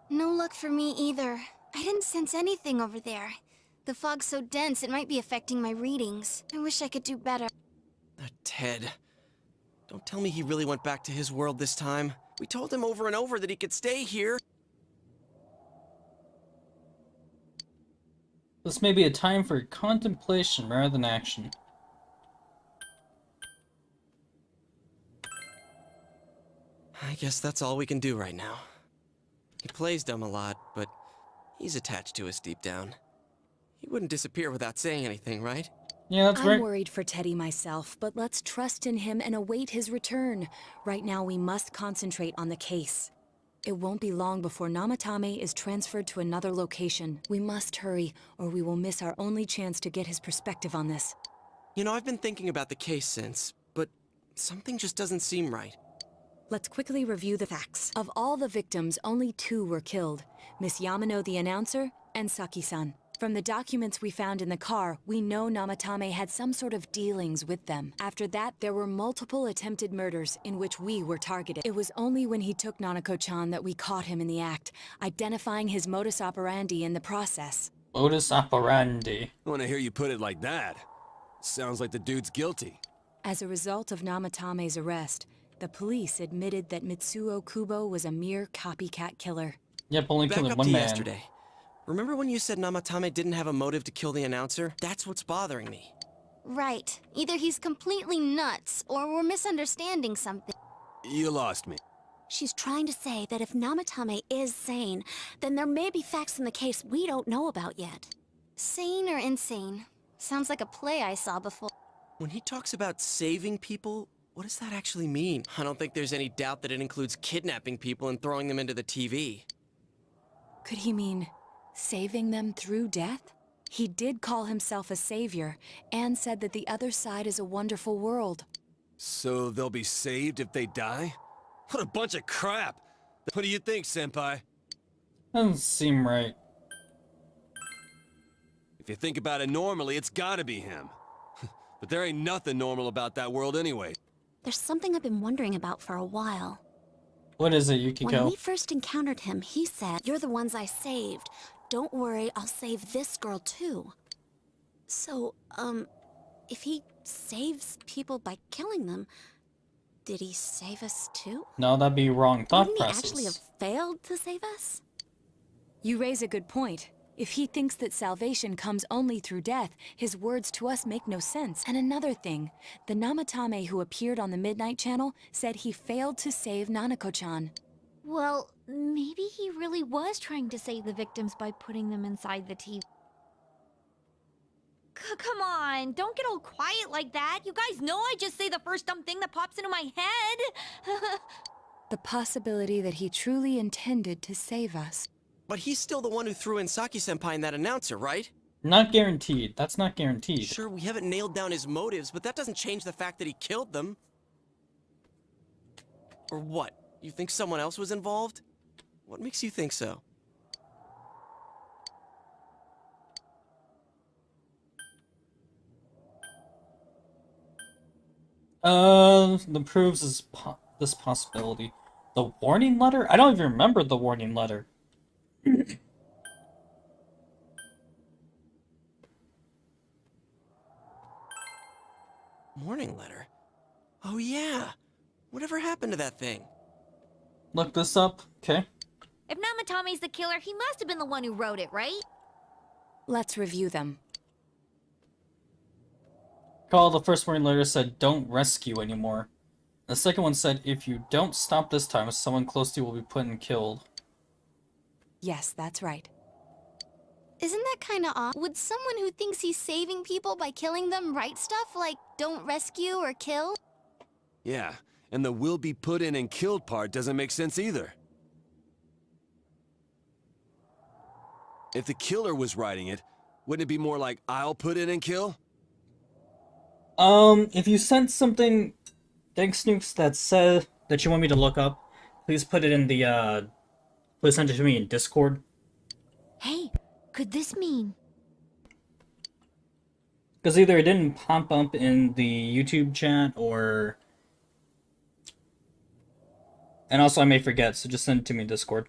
No luck for me either. I didn't sense anything over there. The fog's so dense it might be affecting my readings. I wish I could do better. Ted. Don't tell me he really went back to his world this time. We told him over and over that he could stay here. This may be a time for contemplation rather than action. I guess that's all we can do right now. He plays dumb a lot, but he's attached to us deep down. He wouldn't disappear without saying anything, right? Yeah, that's right. I'm worried for Teddy myself, but let's trust in him and await his return. Right now, we must concentrate on the case. It won't be long before Namatame is transferred to another location. We must hurry, or we will miss our only chance to get his perspective on this. You know, I've been thinking about the case since, but something just doesn't seem right. Let's quickly review the facts. Of all the victims, only 2 were killed. Miss Yamano the announcer, and Saki-san. From the documents we found in the car, we know Namatame had some sort of dealings with them. After that, there were multiple attempted murders in which we were targeted. It was only when he took Nanako-chan that we caught him in the act, identifying his modus operandi in the process. Modus operandi. I want to hear you put it like that. Sounds like the dude's guilty. As a result of Namatame's arrest, the police admitted that Mitsuo Kubo was a mere copycat killer. Yep, only Back killed up one to man. yesterday. Remember when you said Namatame didn't have a motive to kill the announcer? That's what's bothering me. Right. Either he's completely nuts, or we're misunderstanding something. You lost me. She's trying to say that if Namatame is sane, then there may be facts in the case we don't know about yet. Sane or insane? Sounds like a play I saw before. When he talks about saving people, what does that actually mean? I don't think there's any doubt that it includes kidnapping people and throwing them into the TV. Could he mean saving them through death? He did call himself a savior, and said that the other side is a wonderful world. So they'll be saved if they die? What a bunch of crap! What do you think, Senpai? Doesn't seem right. If you think about it normally, it's gotta be him. But there ain't nothing normal about that world anyway. There's something I've been wondering about for a while. What is it, When Yukiko? we first encountered him, he said, "You're the ones I saved. Don't worry, I'll save this girl too." So, if he saves people by killing them, did he save us too? No, that'd be wrong thought Wouldn't he actually process. have failed to save us? You raise a good point. If he thinks that salvation comes only through death, his words to us make no sense. And another thing, the Namatame who appeared on the Midnight Channel said he failed to save Nanako-chan. Well, maybe he really was trying to save the victims by putting them inside the TV. Come on, don't get all quiet like that. You guys know I just say the first dumb thing that pops into my head. The possibility that he truly intended to save us. But he's still the one who threw in Saki-senpai and that announcer, right? Not guaranteed. That's not guaranteed. Sure, we haven't nailed down his motives, but that doesn't change the fact that he killed them. Or what? You think someone else was involved? What makes you think so? That proves this possibility. The warning letter? I don't even remember the warning letter. Warning letter? Oh yeah! Whatever happened to that thing? Look this up, okay? If Namatame's the killer, he must have been the one who wrote it, right? Let's review them. Call, the first warning letter said, "Don't rescue anymore." The second one said, "If you don't stop this time, someone close to you will be put and killed." Yes, that's right. Isn't that kind of odd? Would someone who thinks he's saving people by killing them write stuff like, "Don't rescue or kill"? Yeah, and the "will be put in and killed" part doesn't make sense either. If the killer was writing it, wouldn't it be more like, "I'll put in and kill"? If you sent something, thanks Snoops, that said that you want me to look up, please put it in the, please send it to me in Discord. Hey, could this mean? Because either it didn't pop up in the YouTube chat, or... And also I may forget, so just send it to me in Discord.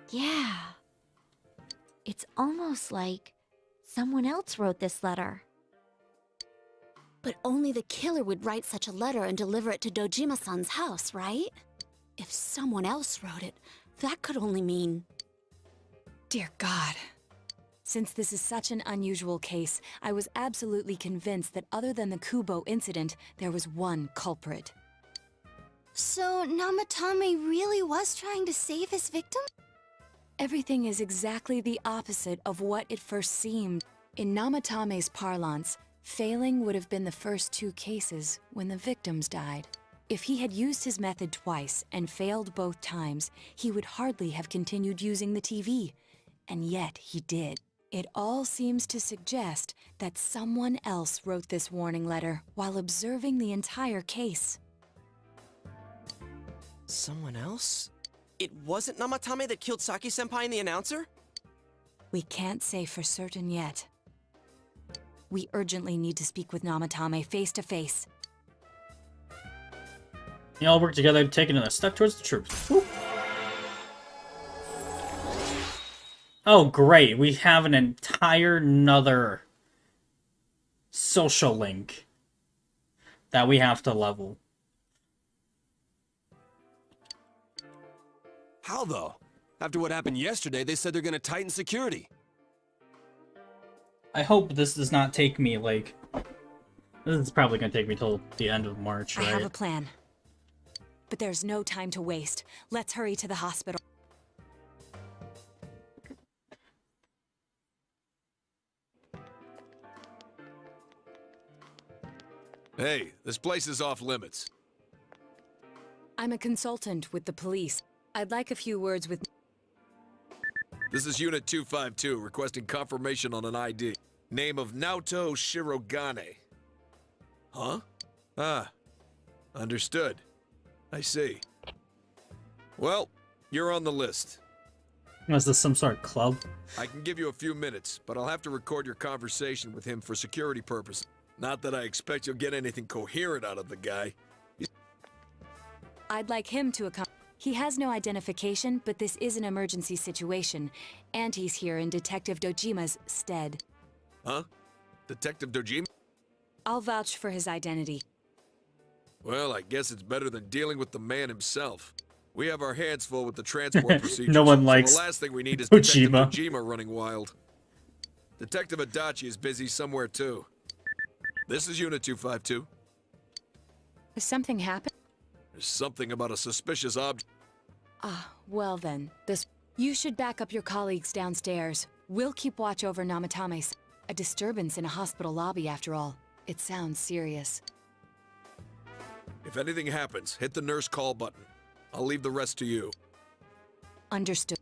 Yeah. It's almost like someone else wrote this letter. But only the killer would write such a letter and deliver it to Dojima-san's house, right? If someone else wrote it, that could only mean... Dear God. Since this is such an unusual case, I was absolutely convinced that other than the Kubo incident, there was one culprit. So Namatame really was trying to save his victim? Everything is exactly the opposite of what it first seemed. In Namatame's parlance, failing would have been the first two cases when the victims died. If he had used his method twice and failed both times, he would hardly have continued using the TV. And yet he did. It all seems to suggest that someone else wrote this warning letter while observing the entire case. Someone else? It wasn't Namatame that killed Saki-senpai and the announcer? We can't say for certain yet. We urgently need to speak with Namatame face to face. You all work together, taking another step towards the truth. Woo. Oh, great. We have an entire another social link that we have to level. How though? After what happened yesterday, they said they're gonna tighten security. I hope this does not take me, like... This is probably gonna take me till the end of March, right? I have a plan. But there's no time to waste. Let's hurry to the hospital. Hey, this place is off limits. I'm a consultant with the police. I'd like a few words with... This is Unit 252, requesting confirmation on an ID. Name of Naoto Shirogane. Huh? Ah. Understood. I see. Well, you're on the list. Was this some sort of club? I can give you a few minutes, but I'll have to record your conversation with him for security purposes. Not that I expect you'll get anything coherent out of the guy. I'd like him to accompany. He has no identification, but this is an emergency situation, and he's here in Detective Dojima's stead. Huh? Detective Dojima? I'll vouch for his identity. Well, I guess it's better than dealing with the man himself. We have our hands full with the transport procedures. No one likes so the last thing we need is Dojima. Detective Dojima running wild. Detective Adachi is busy somewhere too. This is Unit 252. Has something happened? There's something about a suspicious object. Ah, well then, You should back up your colleagues downstairs. We'll keep watch over Namatame. A disturbance in a hospital lobby, after all. It sounds serious. If anything happens, hit the nurse call button. I'll leave the rest to you. Understood.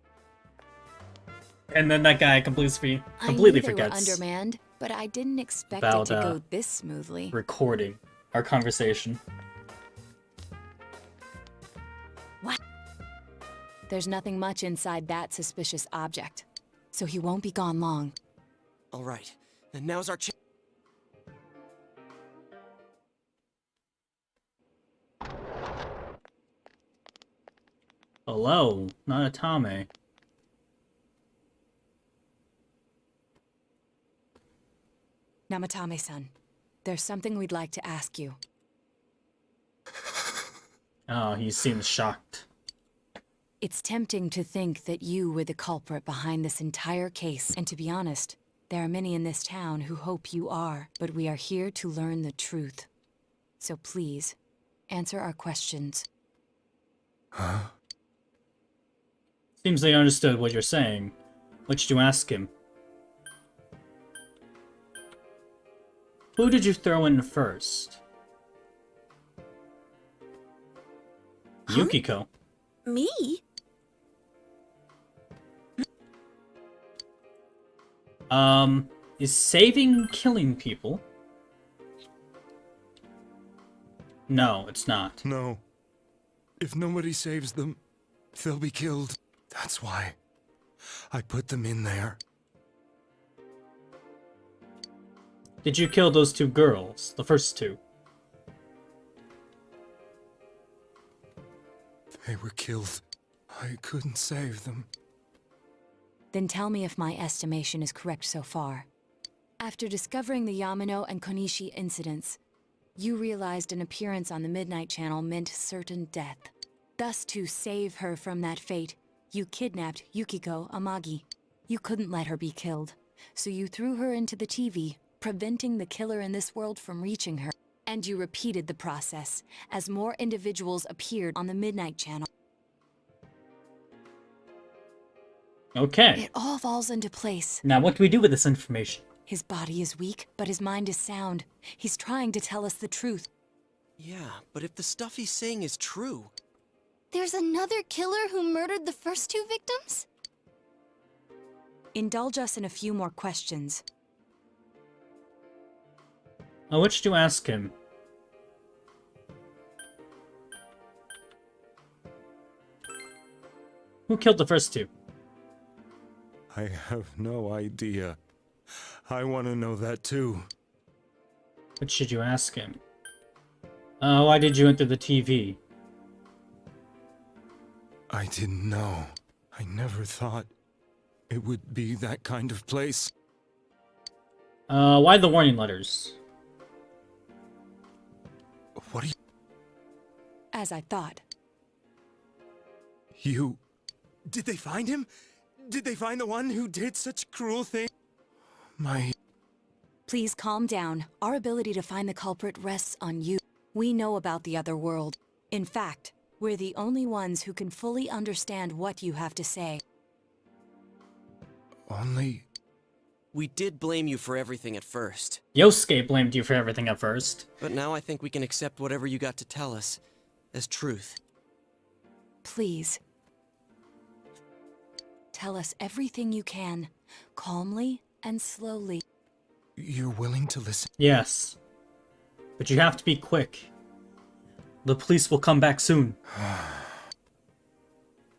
And then that guy completely I knew they forgets were undermanned, but I didn't expect about, it to go this smoothly. recording our conversation. What? There's nothing much inside that suspicious object, so he won't be gone long. All right, then now's our chance. Hello, Nanatame. Namatame-san, there's something we'd like to ask you. Oh, he seems shocked. It's tempting to think that you were the culprit behind this entire case, and to be honest, there are many in this town who hope you are, but we are here to learn the truth. So please, answer our questions. Huh? Seems they understood what you're saying. What should you ask him? Who did you throw in first? Yukiko. Me? Is saving killing people? No, it's not. No. If nobody saves them, they'll be killed. That's why I put them in there. Did you kill those two girls? The first two? They were killed. I couldn't save them. Then tell me if my estimation is correct so far. After discovering the Yamano and Konishi incidents, you realized an appearance on the Midnight Channel meant certain death. Thus, to save her from that fate, you kidnapped Yukiko Amagi. You couldn't let her be killed, so you threw her into the TV, preventing the killer in this world from reaching her. And you repeated the process, as more individuals appeared on the Midnight Channel. Okay. It all falls into place. Now what do we do with this information? His body is weak, but his mind is sound. He's trying to tell us the truth. Yeah, but if the stuff he's saying is true... There's another killer who murdered the first two victims? Indulge us in a few more questions. What should you ask him? Who killed the first two? I have no idea. I want to know that too. What should you ask him? Why did you enter the TV? I didn't know. I never thought it would be that kind of place. Why the warning letters? What are you... As I thought. You... Did they find him? Did they find the one who did such cruel things? My... Please calm down. Our ability to find the culprit rests on you. We know about the other world. In fact, we're the only ones who can fully understand what you have to say. Only... We did blame you for everything at first. Yosuke blamed you for everything at first. But now I think we can accept whatever you got to tell us as truth. Please. Tell us everything you can, calmly and slowly. You're willing to listen? Yes. But you have to be quick. The police will come back soon.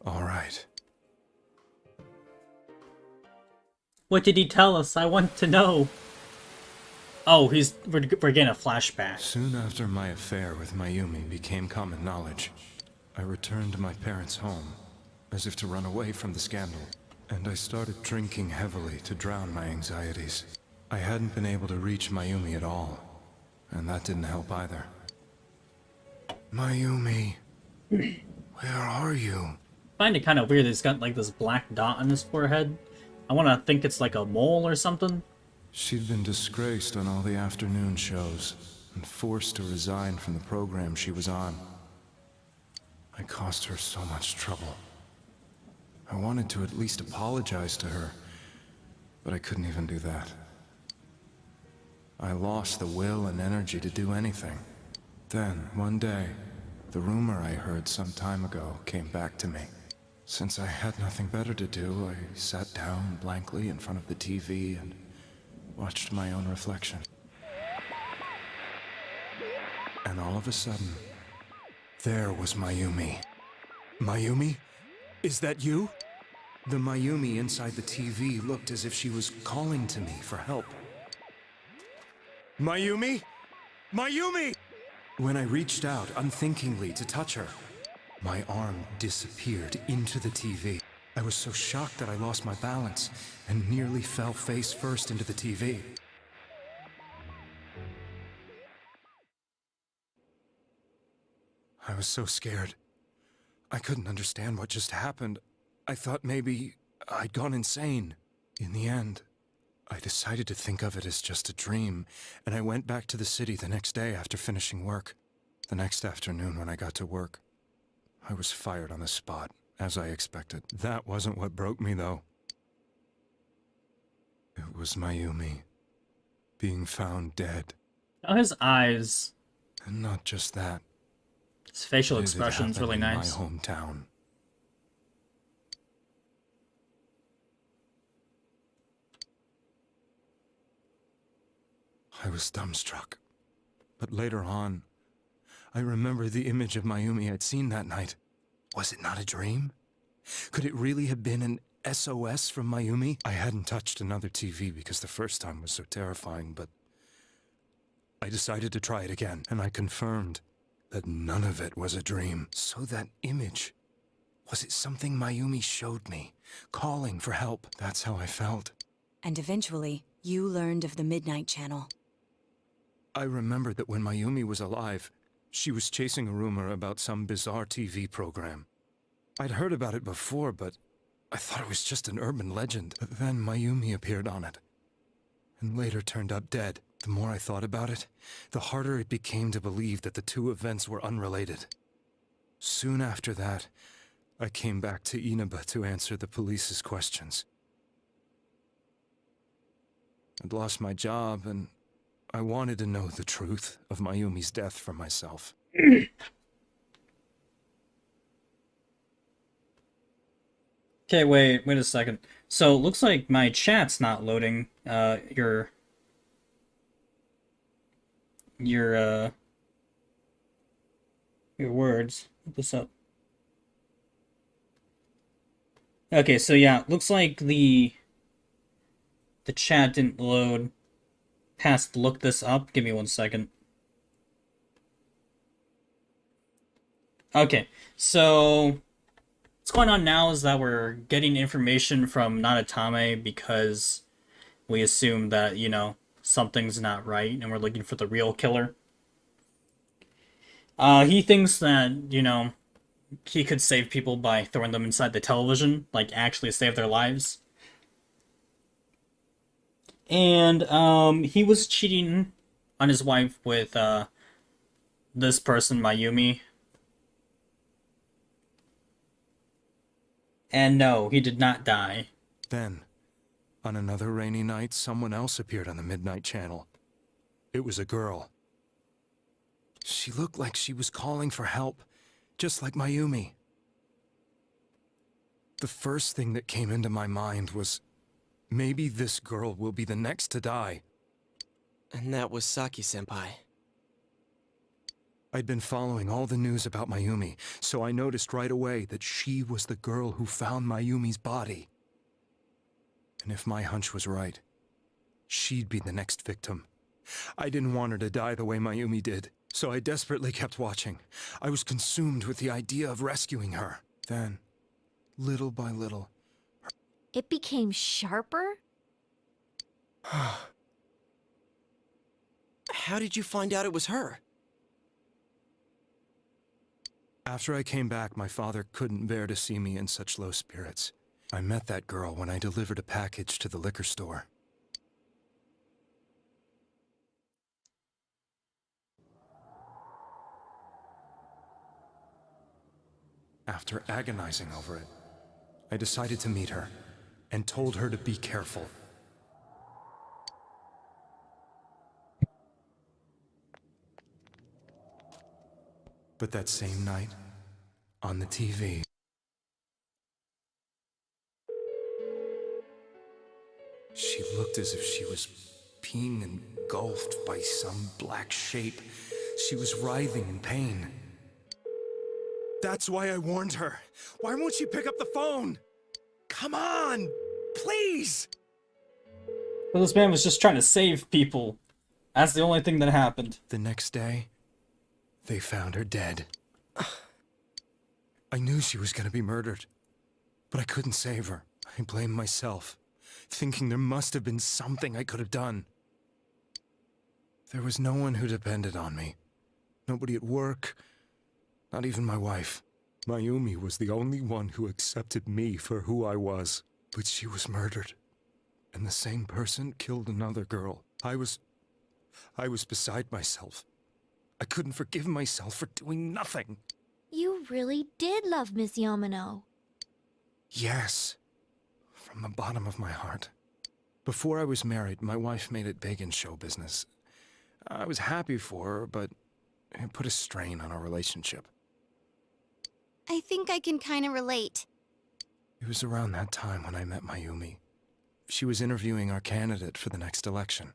All right. What did he tell us? I want to know. Oh, we're getting a flashback. Soon after my affair with Mayumi became common knowledge, I returned to my parents' home, as if to run away from the scandal. And I started drinking heavily to drown my anxieties. I hadn't been able to reach Mayumi at all, and that didn't help either. Mayumi, where are you? I find it kind of weird that he's got like this black dot on his forehead. I want to think it's like a mole or something. She'd been disgraced on all the afternoon shows, and forced to resign from the program she was on. I caused her so much trouble. I wanted to at least apologize to her, but I couldn't even do that. I lost the will and energy to do anything. Then, one day, the rumor I heard some time ago came back to me. Since I had nothing better to do, I sat down blankly in front of the TV and watched my own reflection. And all of a sudden, there was Mayumi. Mayumi? Is that you? The Mayumi inside the TV looked as if she was calling to me for help. Mayumi? Mayumi! When I reached out unthinkingly to touch her, my arm disappeared into the TV. I was so shocked that I lost my balance and nearly fell face first into the TV. I was so scared. I couldn't understand what just happened. I thought maybe I'd gone insane. In the end, I decided to think of it as just a dream, and I went back to the city the next day after finishing work. The next afternoon when I got to work, I was fired on the spot, as I expected. That wasn't what broke me, though. It was Mayumi being found dead. Oh, his eyes. And not just that. His facial expression's really nice. In my hometown. I was dumbstruck. But later on, I remember the image of Mayumi I'd seen that night. Was it not a dream? Could it really have been an SOS from Mayumi? I hadn't touched another TV because the first time was so terrifying, but I decided to try it again, and I confirmed that none of it was a dream. So that image, was it something Mayumi showed me, calling for help? That's how I felt. And eventually, you learned of the Midnight Channel. I remembered that when Mayumi was alive, she was chasing a rumor about some bizarre TV program. I'd heard about it before, but I thought it was just an urban legend. But then Mayumi appeared on it, and later turned up dead. The more I thought about it, the harder it became to believe that the two events were unrelated. Soon after that, I came back to Inaba to answer the police's questions. I'd lost my job, and I wanted to know the truth of Mayumi's death for myself. Okay, wait a second. So, it looks like my chat's not loading, your words. Look this up. Okay, so yeah, looks like the chat didn't load past look this up. Give me 1 second. Okay, so what's going on now is that we're getting information from Nanatame because we assume that, you know, something's not right and we're looking for the real killer. He thinks that, you know, he could save people by throwing them inside the television, like actually save their lives. And he was cheating on his wife with this person, Mayumi. And no, he did not die. Then, on another rainy night, someone else appeared on the Midnight Channel. It was a girl. She looked like she was calling for help, just like Mayumi. The first thing that came into my mind was, maybe this girl will be the next to die. And that was Saki-senpai. I'd been following all the news about Mayumi, so I noticed right away that she was the girl who found Mayumi's body. And if my hunch was right, she'd be the next victim. I didn't want her to die the way Mayumi did, so I desperately kept watching. I was consumed with the idea of rescuing her. Then, little by little... It became sharper? How did you find out it was her? After I came back, my father couldn't bear to see me in such low spirits. I met that girl when I delivered a package to the liquor store. After agonizing over it, I decided to meet her and told her to be careful. But that same night, on the TV, she looked as if she was being engulfed by some black shape. She was writhing in pain. That's why I warned her. Why won't she pick up the phone? Come on, please! Well, this man was just trying to save people. That's the only thing that happened. The next day, they found her dead. I knew she was gonna be murdered, but I couldn't save her. I blamed myself, thinking there must have been something I could have done. There was no one who depended on me. Nobody at work, not even my wife. Mayumi was the only one who accepted me for who I was. But she was murdered, and the same person killed another girl. I was beside myself. I couldn't forgive myself for doing nothing. You really did love Miss Yamano. Yes, from the bottom of my heart. Before I was married, my wife made it big in show business. I was happy for her, but it put a strain on our relationship. I think I can kind of relate. It was around that time when I met Mayumi. She was interviewing our candidate for the next election.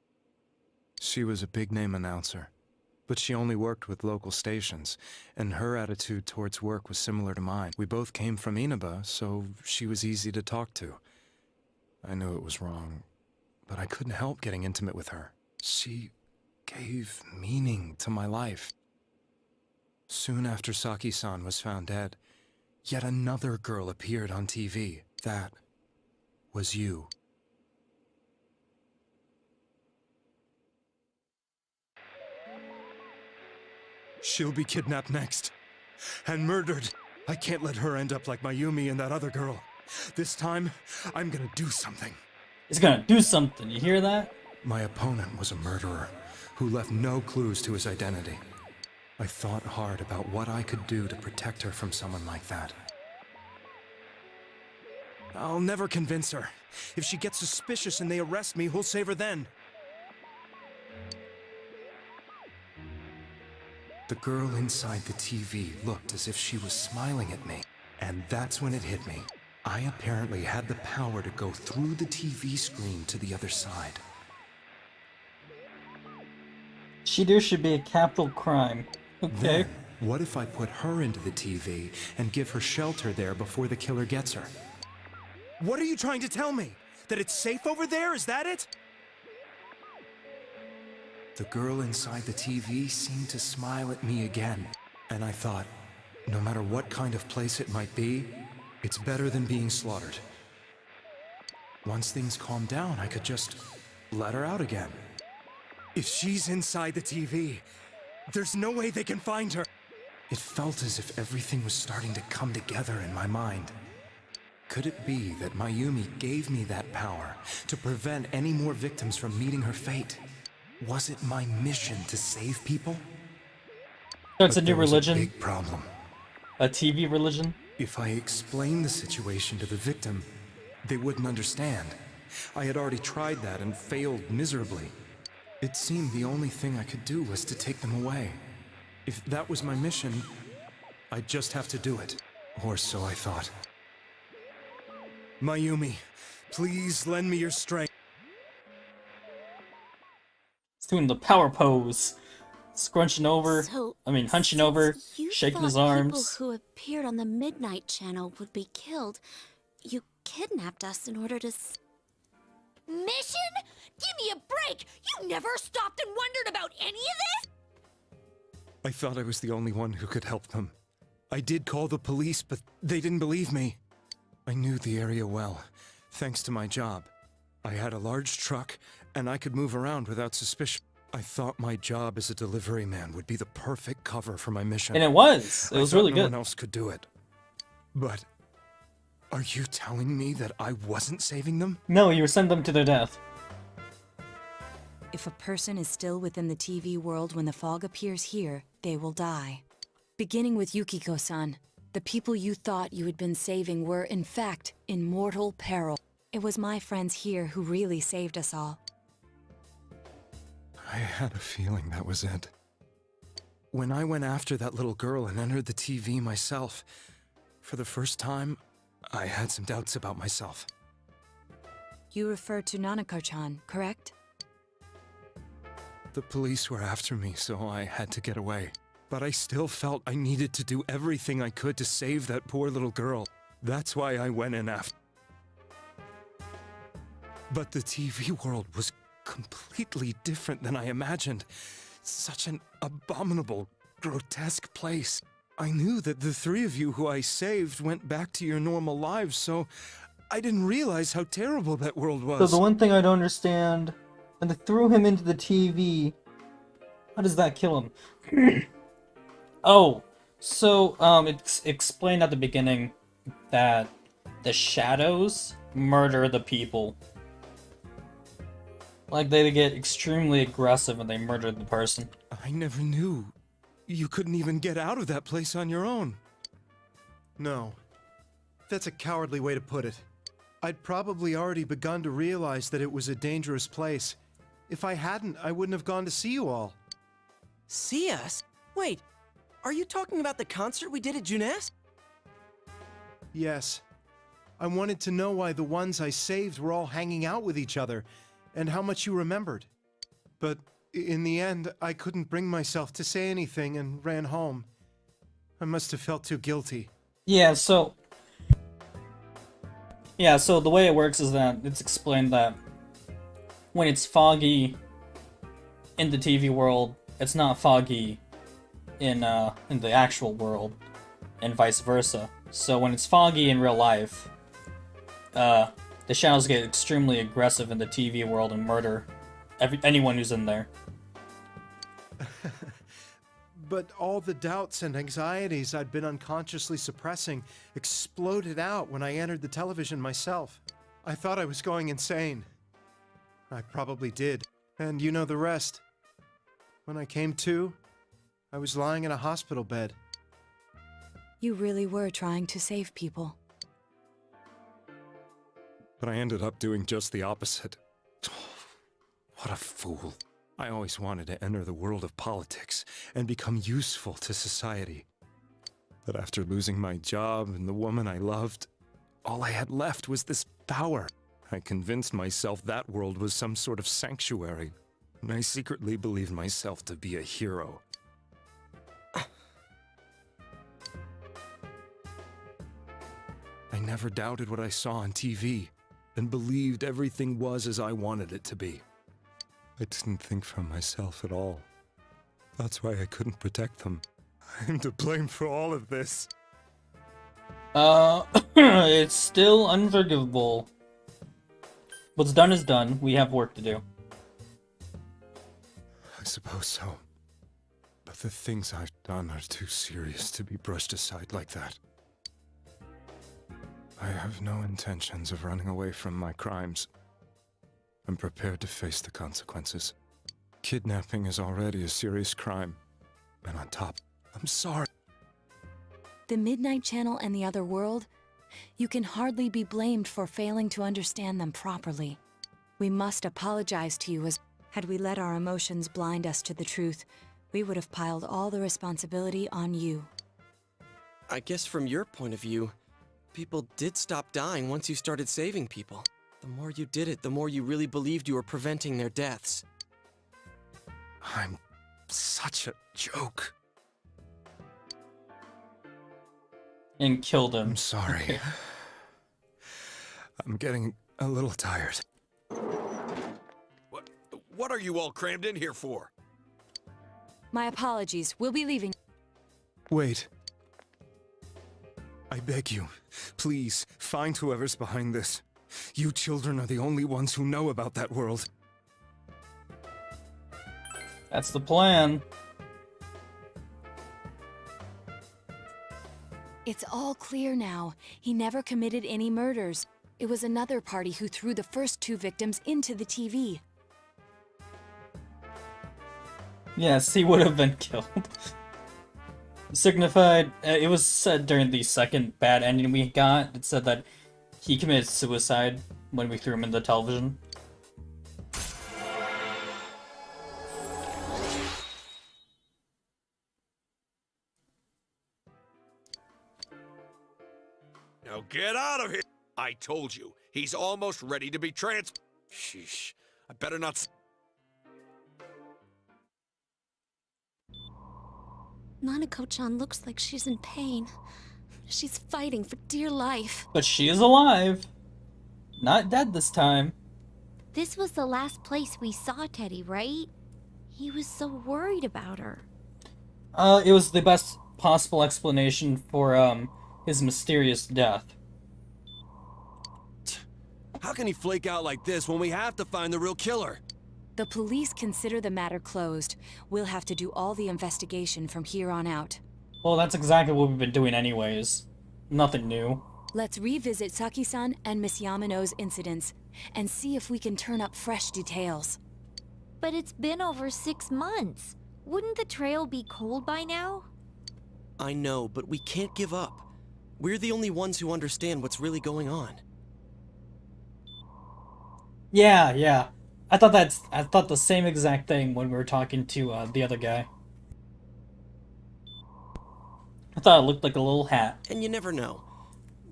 She was a big-name announcer, but she only worked with local stations, and her attitude towards work was similar to mine. We both came from Inaba, so she was easy to talk to. I knew it was wrong, but I couldn't help getting intimate with her. She gave meaning to my life. Soon after Saki-san was found dead, yet another girl appeared on TV. That was you. She'll be kidnapped next. And murdered. I can't let her end up like Mayumi and that other girl. This time, I'm gonna do something. He's gonna do something, you hear that? My opponent was a murderer who left no clues to his identity. I thought hard about what I could do to protect her from someone like that. I'll never convince her. If she gets suspicious and they arrest me, who'll save her then? The girl inside the TV looked as if she was smiling at me. And that's when it hit me. I apparently had the power to go through the TV screen to the other side. Cheater should be a capital crime. Okay. Then, what if I put her into the TV and give her shelter there before the killer gets her? What are you trying to tell me? That it's safe over there? Is that it? The girl inside the TV seemed to smile at me again. And I thought, no matter what kind of place it might be, it's better than being slaughtered. Once things calmed down, I could just let her out again. If she's inside the TV, there's no way they can find her. It felt as if everything was starting to come together in my mind. Could it be that Mayumi gave me that power to prevent any more victims from meeting her fate? Was it my mission to save people? So it's a new religion? A big problem. A TV religion? If I explained the situation to the victim, they wouldn't understand. I had already tried that and failed miserably. It seemed the only thing I could do was to take them away. If that was my mission, I'd just have to do it. Or so I thought. Mayumi, please lend me your strength. He's doing the power pose. Scrunching over, hunching over, shaking his arms. People who appeared on the Midnight Channel would be killed. You kidnapped us in order to... me a break! You never stopped and wondered about any of this? I thought I was the only one who could help them. I did call the police, but they didn't believe me. I knew the area well, thanks to my job. I had a large truck, and I could move around without suspicion. I thought my job as a delivery man would be the perfect cover for my mission. And it was. It was really no good. one else could do it. But are you telling me that I wasn't saving them? No, you sent them to their death. If a person is still within the TV world when the fog appears here, they will die. Beginning with Yukiko-san, the people you thought you had been saving were, in fact, in mortal peril. It was my friends here who really saved us all. I had a feeling that was it. When I went after that little girl and entered the TV myself, for the first time, I had some doubts about myself. You refer to Nanako-chan, correct? The police were after me, so I had to get away. But I still felt I needed to do everything I could to save that poor little girl. That's why I went in after. But the TV world was completely different than I imagined. Such an abominable, grotesque place. I knew that the three of you who I saved went back to your normal lives, so I didn't realize how terrible that world was. So the one thing I don't understand, when they threw him into the TV, how does that kill him? Oh, so it's explained at the beginning that the shadows murder the people. Like, they get extremely aggressive when they murder the person. I never knew. You couldn't even get out of that place on your own. No. That's a cowardly way to put it. I'd probably already begun to realize that it was a dangerous place. If I hadn't, I wouldn't have gone to see you all. See us? Wait, are you talking about the concert we did at Junes? Yes. I wanted to know why the ones I saved were all hanging out with each other, and how much you remembered. But in the end, I couldn't bring myself to say anything and ran home. I must have felt too guilty. Yeah, so the way it works is that it's explained that when it's foggy in the TV world, it's not foggy in the actual world, and vice versa. So when it's foggy in real life, the shadows get extremely aggressive in the TV world and murder anyone who's in there. But all the doubts and anxieties I'd been unconsciously suppressing exploded out when I entered the television myself. I thought I was going insane. I probably did. And you know the rest. When I came to, I was lying in a hospital bed. You really were trying to save people. But I ended up doing just the opposite. What a fool. I always wanted to enter the world of politics and become useful to society. But after losing my job and the woman I loved, all I had left was this power. I convinced myself that world was some sort of sanctuary, and I secretly believed myself to be a hero. I never doubted what I saw on TV, and believed everything was as I wanted it to be. I didn't think for myself at all. That's why I couldn't protect them. I'm to blame for all of this. It's still unforgivable. What's done is done. We have work to do. I suppose so. But the things I've done are too serious to be brushed aside like that. I have no intentions of running away from my crimes. I'm prepared to face the consequences. Kidnapping is already a serious crime. And on top, I'm sorry. The Midnight Channel and the other world? You can hardly be blamed for failing to understand them properly. We must apologize to you as had we let our emotions blind us to the truth, we would have piled all the responsibility on you. I guess from your point of view, people did stop dying once you started saving people. The more you did it, the more you really believed you were preventing their deaths. I'm such a joke. And killed him. I'm sorry. I'm getting a little tired. What are you all crammed in here for? My apologies. We'll be leaving. Wait. I beg you, please, find whoever's behind this. You children are the only ones who know about that world. That's the plan. It's all clear now. He never committed any murders. It was another party who threw the first 2 victims into the TV. Yes, he would have been killed. Signified, it was said during the second bad ending we got, it said that he committed suicide when we threw him in the television. Now get out of here! I told you, he's almost ready to be Sheesh, I better not... Nanako-chan looks like she's in pain. She's fighting for dear life. But she is alive. Not dead this time. This was the last place we saw Teddy, right? He was so worried about her. It was the best possible explanation for, his mysterious death. How can he flake out like this when we have to find the real killer? The police consider the matter closed. We'll have to do all the investigation from here on out. Well, that's exactly what we've been doing anyways. Nothing new. Let's revisit Saki-san and Miss Yamano's incidents, and see if we can turn up fresh details. But it's been over 6 months. Wouldn't the trail be cold by now? I know, but we can't give up. We're the only ones who understand what's really going on. Yeah. I thought the same exact thing when we were talking to, the other guy. I thought it looked like a little hat. And you never know.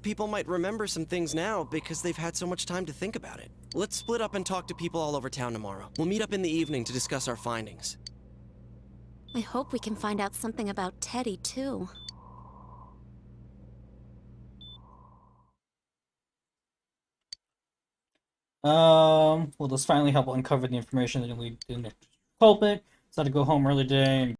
People might remember some things now because they've had so much time to think about it. Let's split up and talk to people all over town tomorrow. We'll meet up in the evening to discuss our findings. I hope we can find out something about Teddy, too. Will this finally help uncover the information that will lead to the culprit? So I had to go home early today and